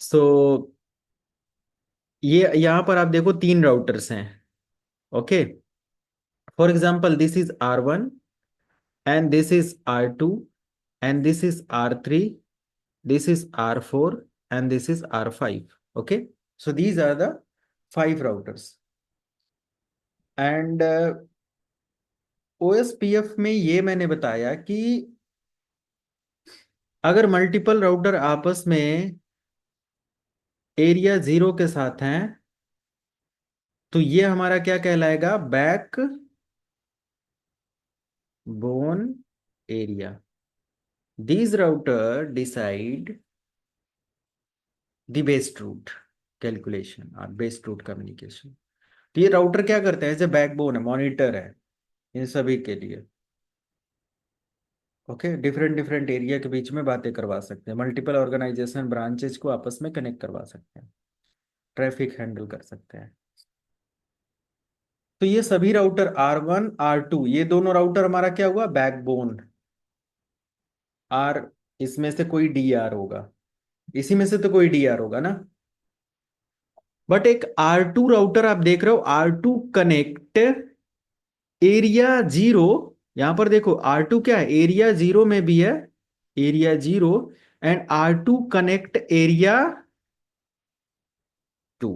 So ये यहाँ पर आप देखो तीन राउटर्स हैं। Okay, for example this is R1 and this is R2 and this is R3, this is R4 and this is R5. Okay, so these are the five routers and OSPF में ये मैंने बताया कि अगर multiple router आपस में area zero के साथ हैं तो ये हमारा क्या कहलाएगा, back bone area. These router decide the base route calculation और base route communication। तो ये राउटर क्या करते हैं, जैसे बैकबोन है, मॉनिटर है इन सभी के लिए। ओके, डिफरेंट डिफरेंट एरिया के बीच में बातें करवा सकते हैं, मल्टीपल ऑर्गेनाइजेशन ब्रांचेज को आपस में कनेक्ट करवा सकते हैं, ट्रैफिक हैंडल कर सकते हैं। तो ये सभी राउटर R1 R2 ये दोनों राउटर हमारा क्या हुआ, बैकबोन। आर इसमें से कोई DR होगा, इसी में से तो कोई DR होगा ना। बट एक R2 राउटर आप देख रहे हो, R2 कनेक्ट एरिया जीरो। यहां पर देखो R2 क्या है, एरिया जीरो में भी है, area zero, and R2 connect area two.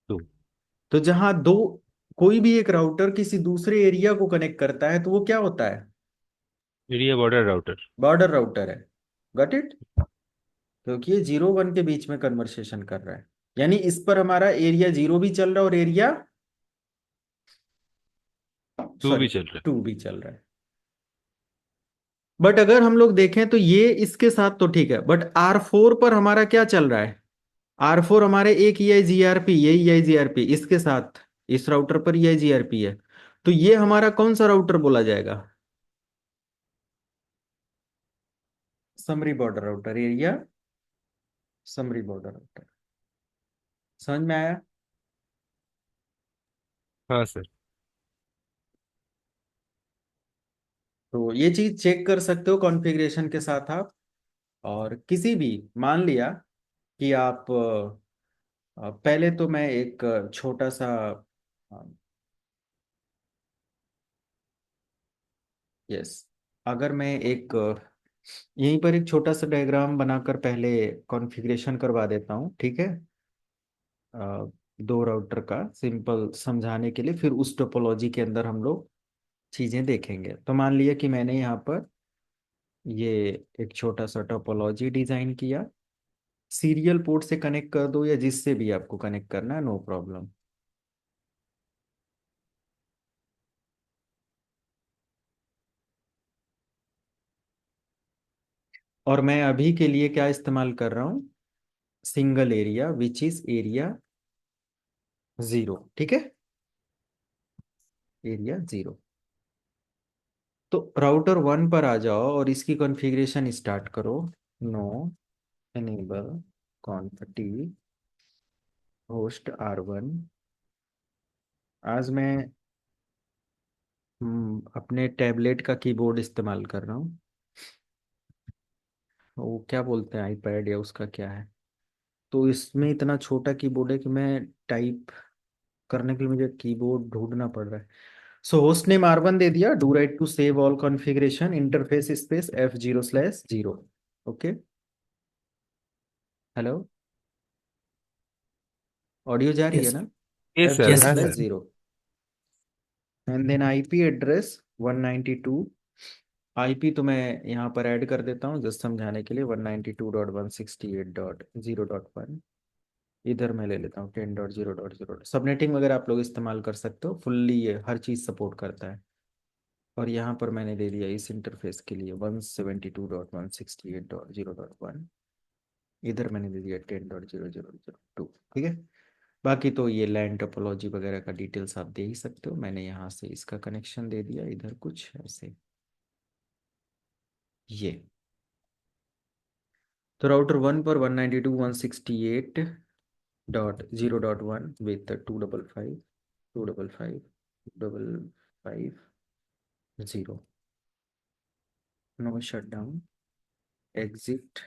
तो तो जहां दो, कोई भी एक राउटर किसी दूसरे एरिया को कनेक्ट करता है तो वो क्या होता है, area border router. Border router है। गॉट इट, क्योंकि ये जीरो वन के बीच में कन्वर्सेशन कर रहा है, यानी इस पर हमारा एरिया जीरो भी चल रहा है और एरिया टू सॉरी भी चल रहा टू भी चल रहा है। बट अगर हम लोग देखें तो ये इसके साथ तो ठीक है, बट R4 पर हमारा क्या चल रहा है, R4 हमारे एक EIGRP, ये EIGRP इसके साथ, इस राउटर पर EIGRP है। तो ये हमारा कौन सा राउटर बोला जाएगा, summary border router, area summary border router. समझ में आया। है। हाँ सर। तो ये चीज चेक कर सकते हो कॉन्फ़िगरेशन के साथ आप। और किसी भी, मान लिया कि आप पहले तो मैं एक छोटा सा, यस, अगर मैं एक यहीं पर एक छोटा सा डायग्राम बनाकर पहले कॉन्फ़िगरेशन करवा देता हूँ, ठीक है। अ, दो राउटर का सिंपल समझाने के लिए, फिर उस टोपोलॉजी के अंदर हम लोग चीज़ें देखेंगे। तो मान लिया कि मैंने यहाँ पर ये एक छोटा सा टोपोलॉजी डिज़ाइन किया, सीरियल पोर्ट से कनेक्ट कर दो या जिससे भी आपको कनेक्ट करना है, नो प्रॉब्लम। और मैं अभी के लिए क्या इस्तेमाल कर रहा हूँ, single area which is area zero, ठीक है, एरिया जीरो। तो राउटर वन पर आ जाओ और इसकी कॉन्फ़िगरेशन स्टार्ट करो। No enable config host R1। आज मैं अपने टैबलेट का कीबोर्ड इस्तेमाल कर रहा हूँ, वो क्या बोलते हैं, आईपैड या उसका क्या है। तो इसमें इतना छोटा कीबोर्ड है कि मैं टाइप करने के लिए मुझे कीबोर्ड ढूंढना पड़ रहा है। सो होस्ट नेम R1 दे दिया, do write to save all configuration, interface space F0/0। Okay, hello, audio जा रही है Yes, ना? ये एफ सर, जीरो yes, हाँ slash sir. yes, zero and then IP address 192। IP तो मैं यहाँ पर ऐड कर देता हूँ जस्ट समझाने के लिए, 192.168.0.1। इधर मैं ले लेता हूँ 10.0.0। सबनेटिंग वगैरह आप लोग इस्तेमाल कर सकते हो, फुल्ली ये हर चीज़ सपोर्ट करता है। और यहाँ पर मैंने दे दिया इस इंटरफेस के लिए 172.168.0.1। इधर मैंने दे दिया 10.0.0.2। ठीक है, बाकी तो ये लैंड टोपोलॉजी वगैरह का डिटेल्स आप दे ही सकते हो। मैंने यहाँ से इसका कनेक्शन दे दिया, इधर कुछ ऐसे ये। तो राउटर 1 पर 192.168.0.1 with 255 no shut down, exit,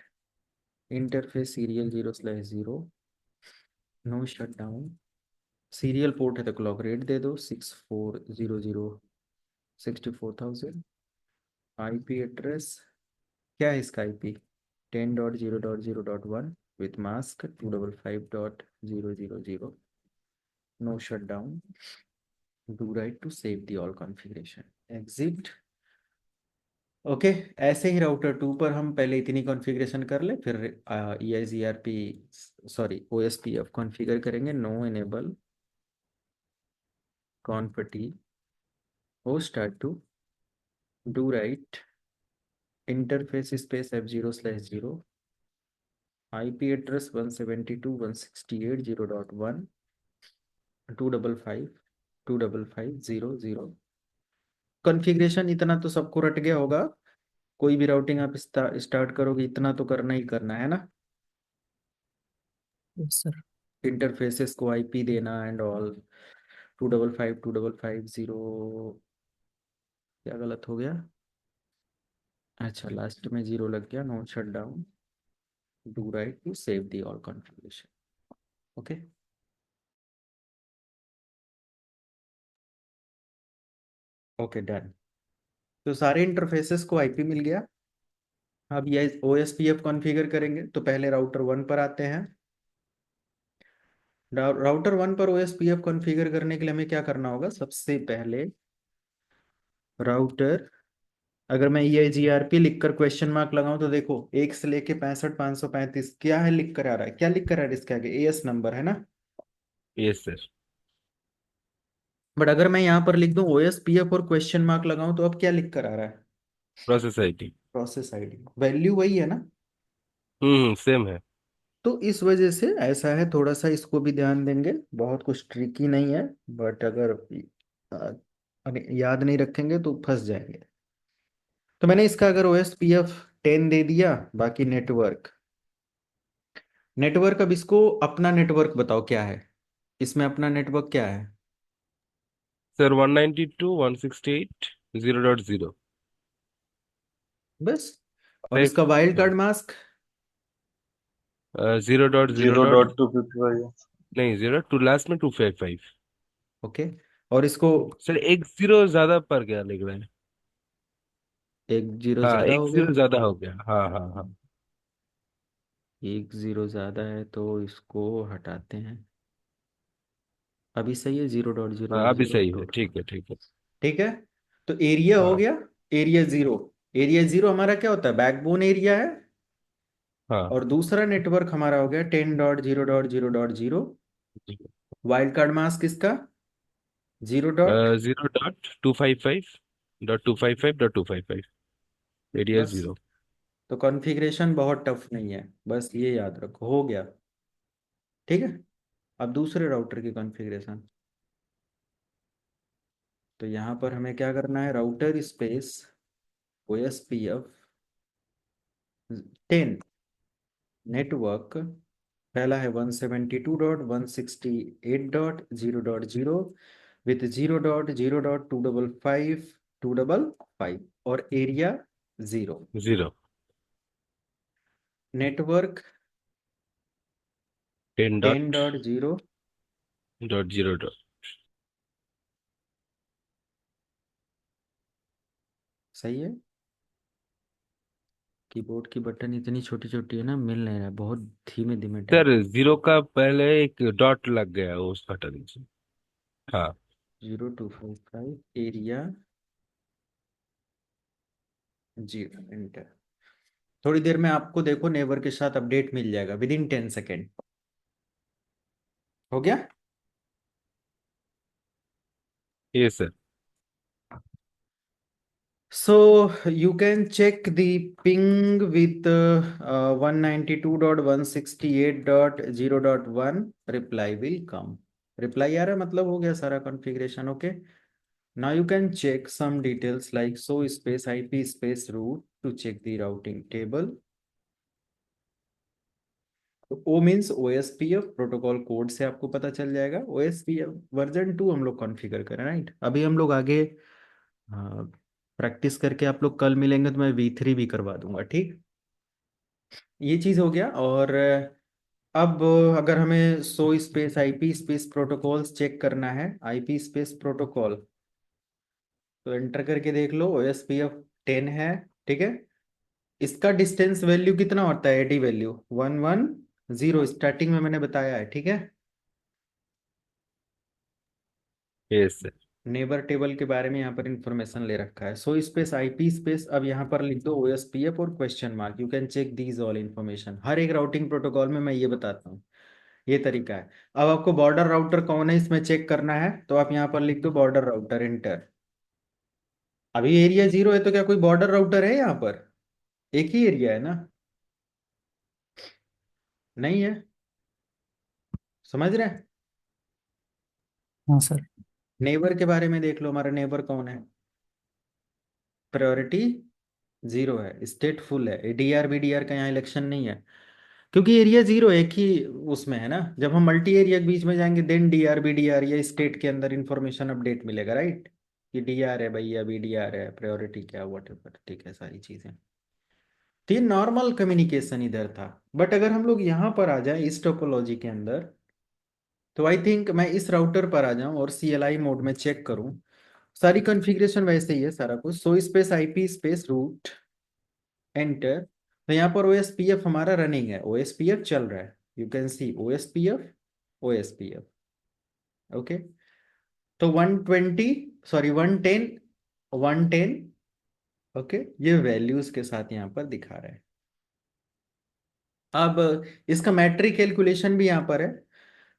interface serial 0/0, no shut down. Serial port है तो क्लॉक रेट दे दो 6400 आईपी एड्रेस क्या है इसका IP? 10.0.0.1 with mask 255.0.0.0। No shut down, do write to save the all configuration, exit. Okay, ऐसे ही router 2 पर हम पहले इतनी कॉन्फ़िगरेशन कर ले, फिर E I G R P, sorry O S P F configure करेंगे। नो एनेबल कॉन्फटी हो start to do right interface space F0/0 IP address 172.168.0.1 255 255 0 0। Configuration इतना तो सबको रट गया होगा। कोई भी राउटिंग आप स्टार्ट करोगे इतना तो करना ही करना है ना। yes, sir. इंटरफेसेस को आईपी देना एंड ऑल। 255 255 0। क्या गलत हो गया? अच्छा, लास्ट में जीरो लग गया। No shut down, do write to save the all configuration. Okay, okay done. तो सारे इंटरफेसेस को आईपी मिल गया। अब ये OSPF कॉन्फ़िगर करेंगे तो पहले राउटर 1 पर आते हैं। राउटर 1 पर OSPF कॉन्फ़िगर करने के लिए हमें क्या करना होगा? सबसे पहले राउटर, अगर मैं EIGRP लिखकर क्वेश्चन मार्क लगाऊं तो देखो 1 से लेके 65,535 क्या है लिख कर आ रहा है? क्या लिख कर आ रहा है इसके आगे? AS नंबर है ना। Yes sir. बट अगर मैं यहाँ पर लिख दूं OSPF और क्वेश्चन मार्क लगाऊं तो अब क्या लिख कर आ रहा है? Process ID. Process ID. Value वही है ना। सेम है। तो इस वजह से ऐसा है, थोड़ा सा इसको भी ध्यान देंगे। बहुत कुछ ट्रिकी नहीं है, बट अगर याद नहीं रखेंगे तो फंस जाएंगे। तो मैंने इसका अगर OSPF 10 दे दिया, बाकी नेटवर्क। नेटवर्क अब इसको अपना नेटवर्क बताओ क्या है? इसमें अपना नेटवर्क क्या है? सर 192.168.0.0। बस। और फाइव। इसका वाइल्ड हाँ। Card mask? 0.0 zero dot. Dot 255। नहीं, जीरो टू लास्ट में 255। ओके, और इसको सर एक जीरो ज्यादा पर गया लग रहा है। एक जीरो हाँ, ज्यादा एक हो गया। जीरो ज्यादा हो गया। हाँ हाँ हाँ। एक जीरो ज्यादा है तो इसको हटाते हैं। अभी सही है, 0.0 हाँ, और अभी जीरो सही है। डॉट। ठीक है, ठीक है। ठीक है, तो एरिया हो हाँ गया। Area zero. एरिया जीरो हमारा क्या होता है? बैकबोन एरिया है। हाँ। और दूसरा नेटवर्क हमारा हो गया 10.0.0.0। वाइल्ड कार्ड मास्क इसका 0. 0.255.255.255। एरिया बस। जीरो। तो कॉन्फ़िगरेशन बहुत टफ नहीं है, बस ये याद रखो, हो गया। ठीक है, अब दूसरे राउटर की कॉन्फ़िगरेशन। तो यहाँ पर हमें क्या करना है? Router space OSPF 10 network. पहला है 172.168.0.0 विथ 0.0.255 और area zero. Zero. Network ten ten dot dot zero dot zero dot सही है। कीबोर्ड की बटन इतनी छोटी छोटी है ना, मिल नहीं रहा, बहुत धीमे धीमे सर टाइप। 0 का पहले एक डॉट लग गया है उस बटन से। हाँ। 0255 एरिया 0 एंटर। थोड़ी देर में आपको देखो नेबर के साथ अपडेट मिल जाएगा विद इन 10 सेकेंड। हो गया। ये sir. So you can check the ping with 192.168.0.1 reply will come. Reply आ रहा है, मतलब हो गया सारा configuration. Okay, now you can check some details like so space IP space root to check the routing table. तो O means OSPF protocol code से आपको पता चल जाएगा। OSPF वर्जन 2 हम लोग कॉन्फ़िगर करें, राइट। अभी हम लोग आगे प्रैक्टिस करके, आप लोग कल मिलेंगे तो मैं V3 भी करवा दूंगा, ठीक। ये चीज़ हो गया। और अब अगर हमें show space IP space protocols check करना है, IP स्पेस प्रोटोकॉल, तो एंटर करके देख लो। OSPF 10 है, ठीक है। इसका डिस्टेंस वैल्यू कितना होता है? AD वैल्यू 110 स्टार्टिंग में मैंने बताया है, ठीक है। Yes sir. नेबर टेबल के बारे में यहाँ पर इंफॉर्मेशन ले रखा है। सो स्पेस IP स्पेस, अब यहाँ पर लिख दो OSPF और question mark. You can check these all information. हर एक राउटिंग प्रोटोकॉल में मैं ये बताता हूँ, ये तरीका है। अब आपको बॉर्डर राउटर कौन है इसमें चेक करना है, तो आप यहाँ पर लिख दो बॉर्डर राउटर, एंटर। अभी एरिया 0 है तो क्या कोई बॉर्डर राउटर है यहाँ पर? एक ही एरिया है ना, नहीं है? समझ रहे हैं? हाँ सर। नेबर के बारे में देख लो, हमारा नेबर कौन है? प्रायोरिटी 0 है, स्टेट फुल है। DRB BDR का यहाँ इलेक्शन नहीं है, क्योंकि एरिया 0 एक ही उसमें है ना। जब हम मल्टी एरिया के बीच में जाएंगे देन DRB BDR या स्टेट के अंदर इंफॉर्मेशन अपडेट मिलेगा, राइट। कि DR है भैया, BDR है, प्रायोरिटी क्या, वट एवर, ठीक है, सारी चीजें। तो ये नॉर्मल कम्युनिकेशन इधर था। बट अगर हम लोग यहाँ पर आ जाए इस टोपोलॉजी के अंदर, तो आई थिंक मैं इस राउटर पर आ जाऊं और CLI मोड में चेक करूं। सारी कॉन्फ़िगरेशन वैसे ही है, सारा कुछ। Show space IP space route enter. तो यहाँ पर OSPF हमारा रनिंग है, OSPF चल रहा है। You can see OSPF। Okay, तो 120, सॉरी 110, 110, ओके, ये वैल्यूज के साथ यहाँ पर दिखा रहा है। अब इसका मैट्रिक कैलकुलेशन भी यहाँ पर है।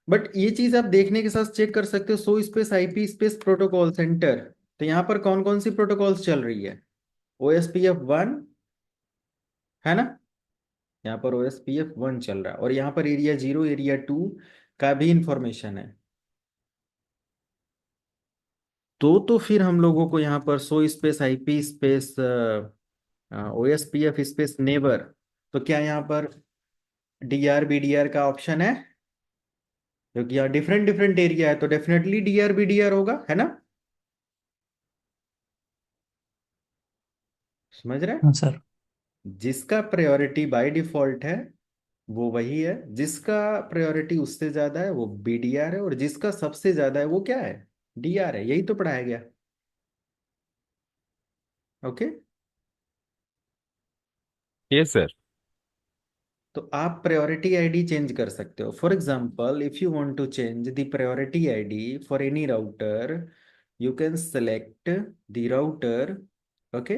बट ये चीज आप देखने के साथ चेक कर सकते हो। सो space IP space protocol centre, तो यहाँ पर कौन कौन सी प्रोटोकॉल्स चल रही है? OSPF 1 है ना, यहाँ पर OSPF 1 चल रहा है। और यहाँ पर एरिया 0 एरिया 2 का भी इंफॉर्मेशन है। तो फिर हम लोगों को यहाँ पर सो space IP space OSPF space neighbour, तो क्या यहाँ पर DRB BDR का ऑप्शन है? क्योंकि यहाँ डिफरेंट डिफरेंट एरिया है तो डेफिनेटली DRB BDR होगा, है ना। समझ रहे हैं? हाँ सर। जिसका प्रायोरिटी बाय डिफॉल्ट है वो वही है, जिसका प्रायोरिटी उससे ज्यादा है वो BDR है, और जिसका सबसे ज्यादा है वो क्या है? DR है। यही तो पढ़ाया गया। ओके। ये सर। तो आप प्रायोरिटी आईडी चेंज कर सकते हो। For example, if you want to change the priority ID for any router, you can select the router. Okay,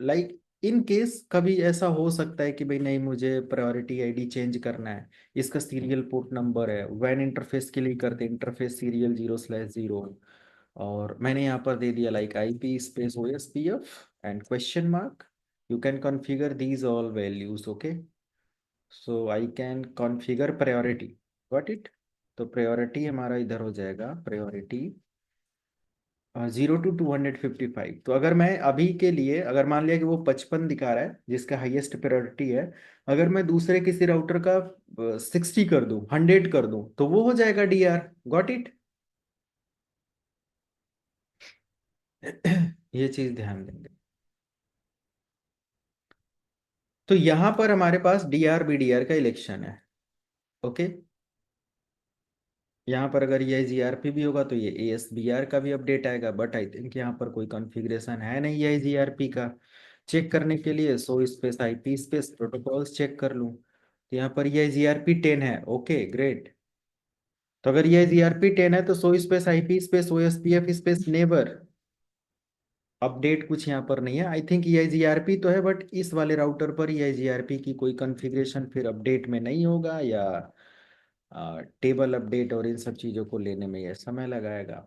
like in case कभी ऐसा हो सकता है कि भाई नहीं, मुझे प्रायोरिटी आईडी चेंज करना है, इसका सीरियल पोर्ट नंबर है, वैन इंटरफेस के लिए करते इंटरफेस सीरियल 0/0, और मैंने यहाँ पर दे दिया like IP space OSPF and question mark. You can configure these all values. Okay, so I can configure priority, got it. तो प्रायोरिटी हमारा इधर हो जाएगा, प्रायोरिटी 0 to 255। तो अगर मैं अभी के लिए, अगर मान लिया कि वो 55 दिखा रहा है जिसका हाईएस्ट प्रायोरिटी है, अगर मैं दूसरे किसी राउटर का 60 कर दूं, 100 कर दूं, तो वो हो जाएगा DR। Got it. ये चीज ध्यान देंगे। तो यहां पर हमारे पास DRB BDR का इलेक्शन है। ओके, यहाँ पर अगर ये जीआरपी भी होगा तो ये एएसबीआर का भी अपडेट आएगा, बट आई थिंक यहाँ पर कोई कॉन्फ़िगरेशन है नहीं ये जीआरपी का। चेक करने के लिए show space IP space protocols check कर लूँ, तो यहाँ पर ये जीआरपी 10 है। Okay great. तो अगर ये जीआरपी 10 है तो show space IP space OSPF space neighbour update कुछ यहाँ पर नहीं है। आई थिंक ये जीआरपी तो है, बट इस वाले राउटर पर ये जीआरपी की कोई कॉन्फ़िगरेशन फिर अपडेट में नहीं होगा, या टेबल अपडेट और इन सब चीज़ों को लेने में यह समय लगाएगा।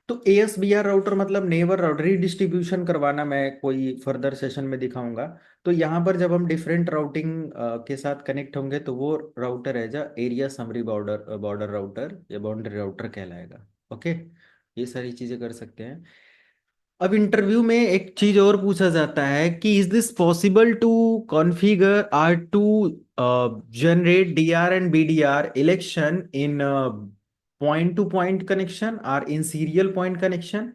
तो एएसबीआर राउटर मतलब नेबर राउटर रीडिस्ट्रीब्यूशन करवाना मैं कोई फर्दर सेशन में दिखाऊंगा। तो यहाँ पर जब हम डिफरेंट राउटिंग के साथ कनेक्ट होंगे तो वो राउटर है जो area summary border border router या बाउंड्री राउटर कहलाएगा। ओके, ये सारी चीज़ें कर सकते हैं। अब इंटरव्यू में एक चीज और पूछा जाता है कि is this possible to configure or to generate DR and BDR election in point to point connection और in serial point connection?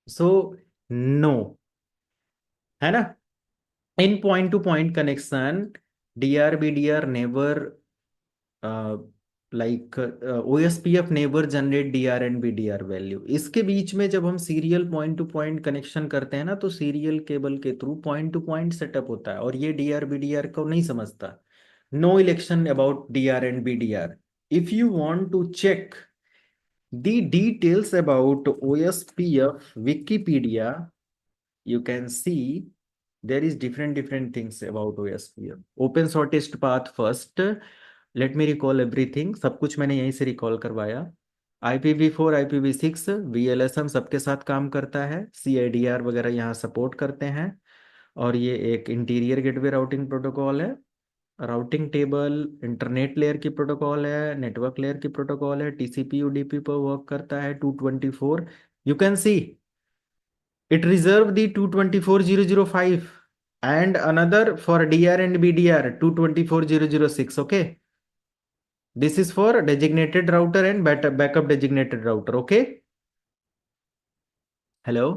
So no, है ना। In point to point connection DR BDR never like OSPF never generate DR and BDR value. इसके बीच में जब हम serial point to point connection करते हैं ना, तो सीरियल केबल के through point to point setup होता है, और ये डीआर बीडीआर को नहीं समझता। No election about DR and BDR. If you want to check the details about OSPF Wikipedia, you can see there is different things about OSPF. Open shortest path first. Let me recall everything. सब कुछ मैंने यहीं से recall करवाया। IPv4 IPv6 VLSM सबके साथ काम करता है, CIDR वगैरह यहाँ सपोर्ट करते हैं, और ये एक इंटीरियर गेटवे राउटिंग प्रोटोकॉल है। राउटिंग टेबल इंटरनेट लेयर की प्रोटोकॉल है, नेटवर्क लेयर की प्रोटोकॉल है, TCP UDP पर वर्क करता है 224। You can see it reserved the 224005 and another for DR and BDR 224006. Okay, this is for designated router and backup designated router. Okay, hello।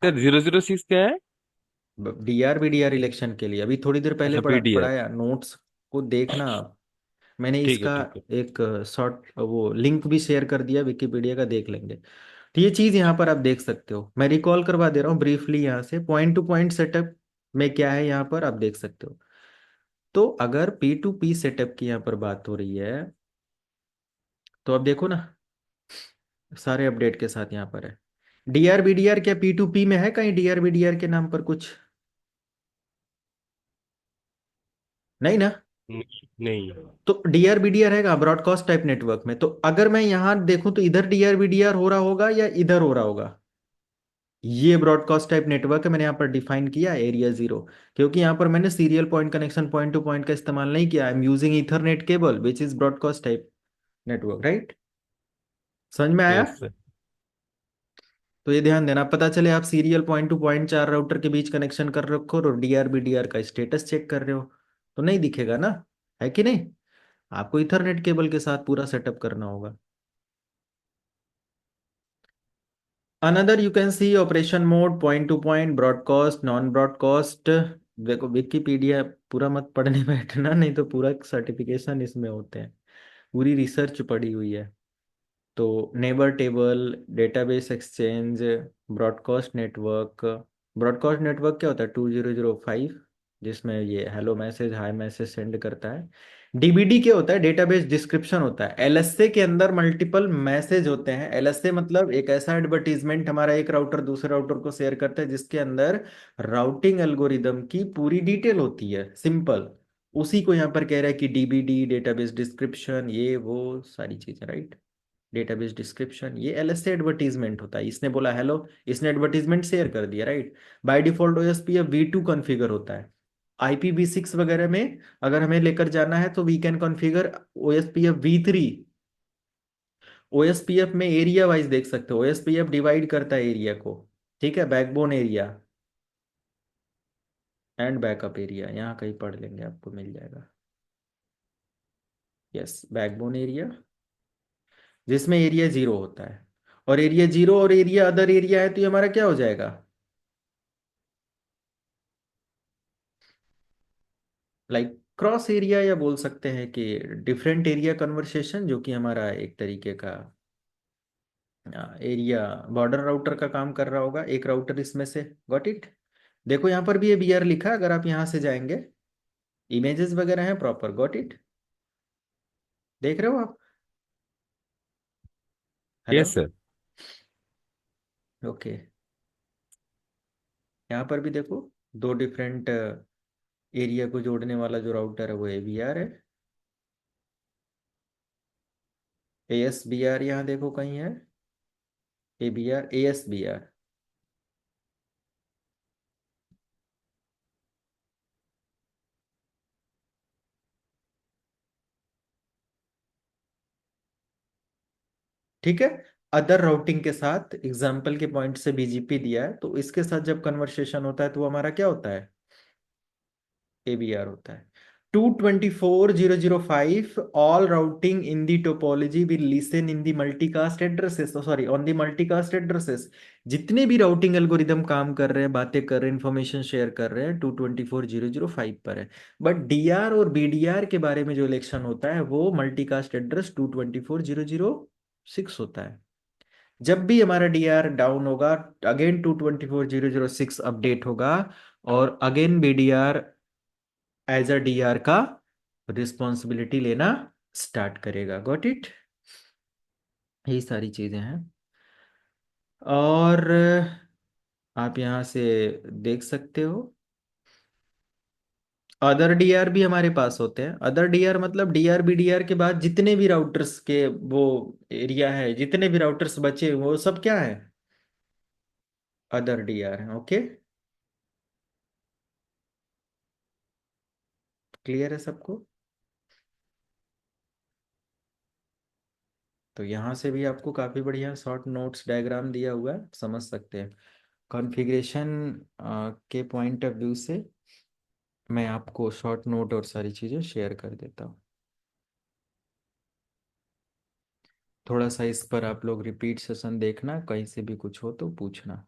Sir 006 क्या है? D R BDR election के लिए अभी थोड़ी देर पहले अच्छा, पीडीआर। पढ़ाया, नोट्स को देखना आप। मैंने ठीक है, इसका ठीक है। एक शॉर्ट वो लिंक भी शेयर कर दिया, विकिपीडिया का देख लेंगे। तो ये चीज यहाँ पर आप देख सकते हो, मैं रिकॉल करवा दे रहा हूँ ब्रीफली। यहाँ से पॉइंट टू पॉइंट सेटअप में क्या है यहाँ पर आप देख सकते हो। तो अगर पी टू पी सेटअप की यहाँ पर बात हो रही है, तो अब देखो ना, सारे अपडेट के साथ यहाँ पर है। डीआर बीडीआर क्या पी टू पी में है कहीं डीआर बीडीआर के नाम पर कुछ? नहीं ना। नहीं। तो डीआर बीडीआर है ब्रॉडकास्ट टाइप नेटवर्क में। तो अगर मैं यहाँ देखूं तो इधर डीआर बीडीआर हो रहा होगा या इधर हो रहा होगा? ये ब्रॉडकास्ट टाइप नेटवर्क है, मैंने यहाँ पर डिफाइन किया एरिया 0, क्योंकि यहाँ पर मैंने serial point connection point to point का इस्तेमाल नहीं किया। I am using Ethernet cable which is broadcast type network, right. समझ में आया? Yes sir. तो ये ध्यान देना, पता चले आप serial point to point 4 router के बीच कनेक्शन कर रखो और डीआर बीडीआर का स्टेटस चेक कर रहे हो, तो नहीं दिखेगा ना, है कि नहीं। आपको इथरनेट केबल के साथ पूरा सेटअप करना होगा। Another you can see operation mode point to point broadcast non broadcast. देखो विकिपीडिया पूरा मत पढ़ने बैठना, नहीं तो पूरा सर्टिफिकेशन इसमें होते हैं, पूरी रिसर्च पड़ी हुई है। तो neighbour table, database exchange, broadcast network क्या होता है 2005, जिसमें ये hello message hi message send करता है। डीबीडी क्या होता है, डेटाबेस डिस्क्रिप्शन होता है। एलएसए के अंदर मल्टीपल मैसेज होते हैं। एलएसए मतलब एक ऐसा एडवर्टीजमेंट हमारा एक राउटर दूसरे राउटर को शेयर करता है, जिसके अंदर राउटिंग एल्गोरिदम की पूरी डिटेल होती है, सिंपल। उसी को यहाँ पर कह रहा है कि डीबीडी डेटाबेस डिस्क्रिप्शन, ये वो सारी चीजें, राइट। डेटाबेस डिस्क्रिप्शन ये एलएसए एडवर्टीजमेंट होता है। इसने बोला हेलो, इसने एडवर्टीजमेंट शेयर कर दिया, right. By default OSPF V2 configure होता है। IPv6 वगैरह में अगर हमें लेकर जाना है तो we can configure OSPF V3। OSPF में एरिया वाइज देख सकते हो, ओएसपीएफ डिवाइड करता है एरिया को, ठीक है। Backbone area and backup area, यहाँ कहीं पढ़ लेंगे आपको मिल जाएगा। यस, बैकबोन एरिया जिसमें एरिया 0 होता है, और एरिया 0 और एरिया अदर एरिया है, तो ये हमारा क्या हो जाएगा, लाइक क्रॉस एरिया, या बोल सकते हैं कि डिफरेंट एरिया कन्वर्सेशन, जो कि हमारा एक तरीके का एरिया बॉर्डर राउटर का काम कर रहा होगा, एक राउटर इसमें से। Got it. देखो यहाँ पर भी ये बीआर लिखा है, अगर आप यहाँ से जाएंगे इमेजेस वगैरह हैं प्रॉपर। Got it. देख रहे हो आप? हेलो। Yes sir. ओके। यहाँ पर भी देखो, दो डिफरेंट एरिया को जोड़ने वाला जो राउटर है वो एबीआर है। एएस बी आर यहाँ देखो कहीं है, एबीआर एएस बी आर। ठीक है। अदर राउटिंग के साथ एग्जाम्पल के पॉइंट से बीजीपी दिया है, तो इसके साथ जब कन्वर्सेशन होता है तो वो हमारा क्या होता है? एबीआर होता है। 224.0.0.5 all routing in the topology will listen in the multicast addresses, sorry on the multicast addresses. जितने भी राउटिंग एल्गोरिदम काम कर रहे हैं, बातें कर रहे हैं, इंफॉर्मेशन शेयर कर रहे हैं, 224.0.0.5 पर है। बट डीआर और बीडीआर के बारे में जो इलेक्शन होता है वो मल्टीकास्ट एड्रेस 224.0.0.6 होता है। जब भी हमारा डीआर डाउन होगा, अगेन 224.0.0.6 अपडेट होगा, और again BDR as a DR का रिस्पॉन्सिबिलिटी लेना स्टार्ट करेगा। Got it. यही सारी चीजें हैं। और आप यहां से देख सकते हो, अदर डीआर भी हमारे पास होते हैं। अदर डीआर मतलब डीआर बीडीआर के बाद जितने भी राउटर्स के वो एरिया है, जितने भी राउटर्स बचे वो सब क्या है? अदर डीआर है। ओके। क्लियर है सबको? तो यहाँ से भी आपको काफ़ी बढ़िया शॉर्ट नोट्स डायग्राम दिया हुआ है, समझ सकते हैं। कॉन्फ़िगरेशन के पॉइंट ऑफ व्यू से मैं आपको शॉर्ट नोट और सारी चीज़ें शेयर कर देता हूँ। थोड़ा सा इस पर आप लोग रिपीट सेशन देखना, कहीं से भी कुछ हो तो पूछना।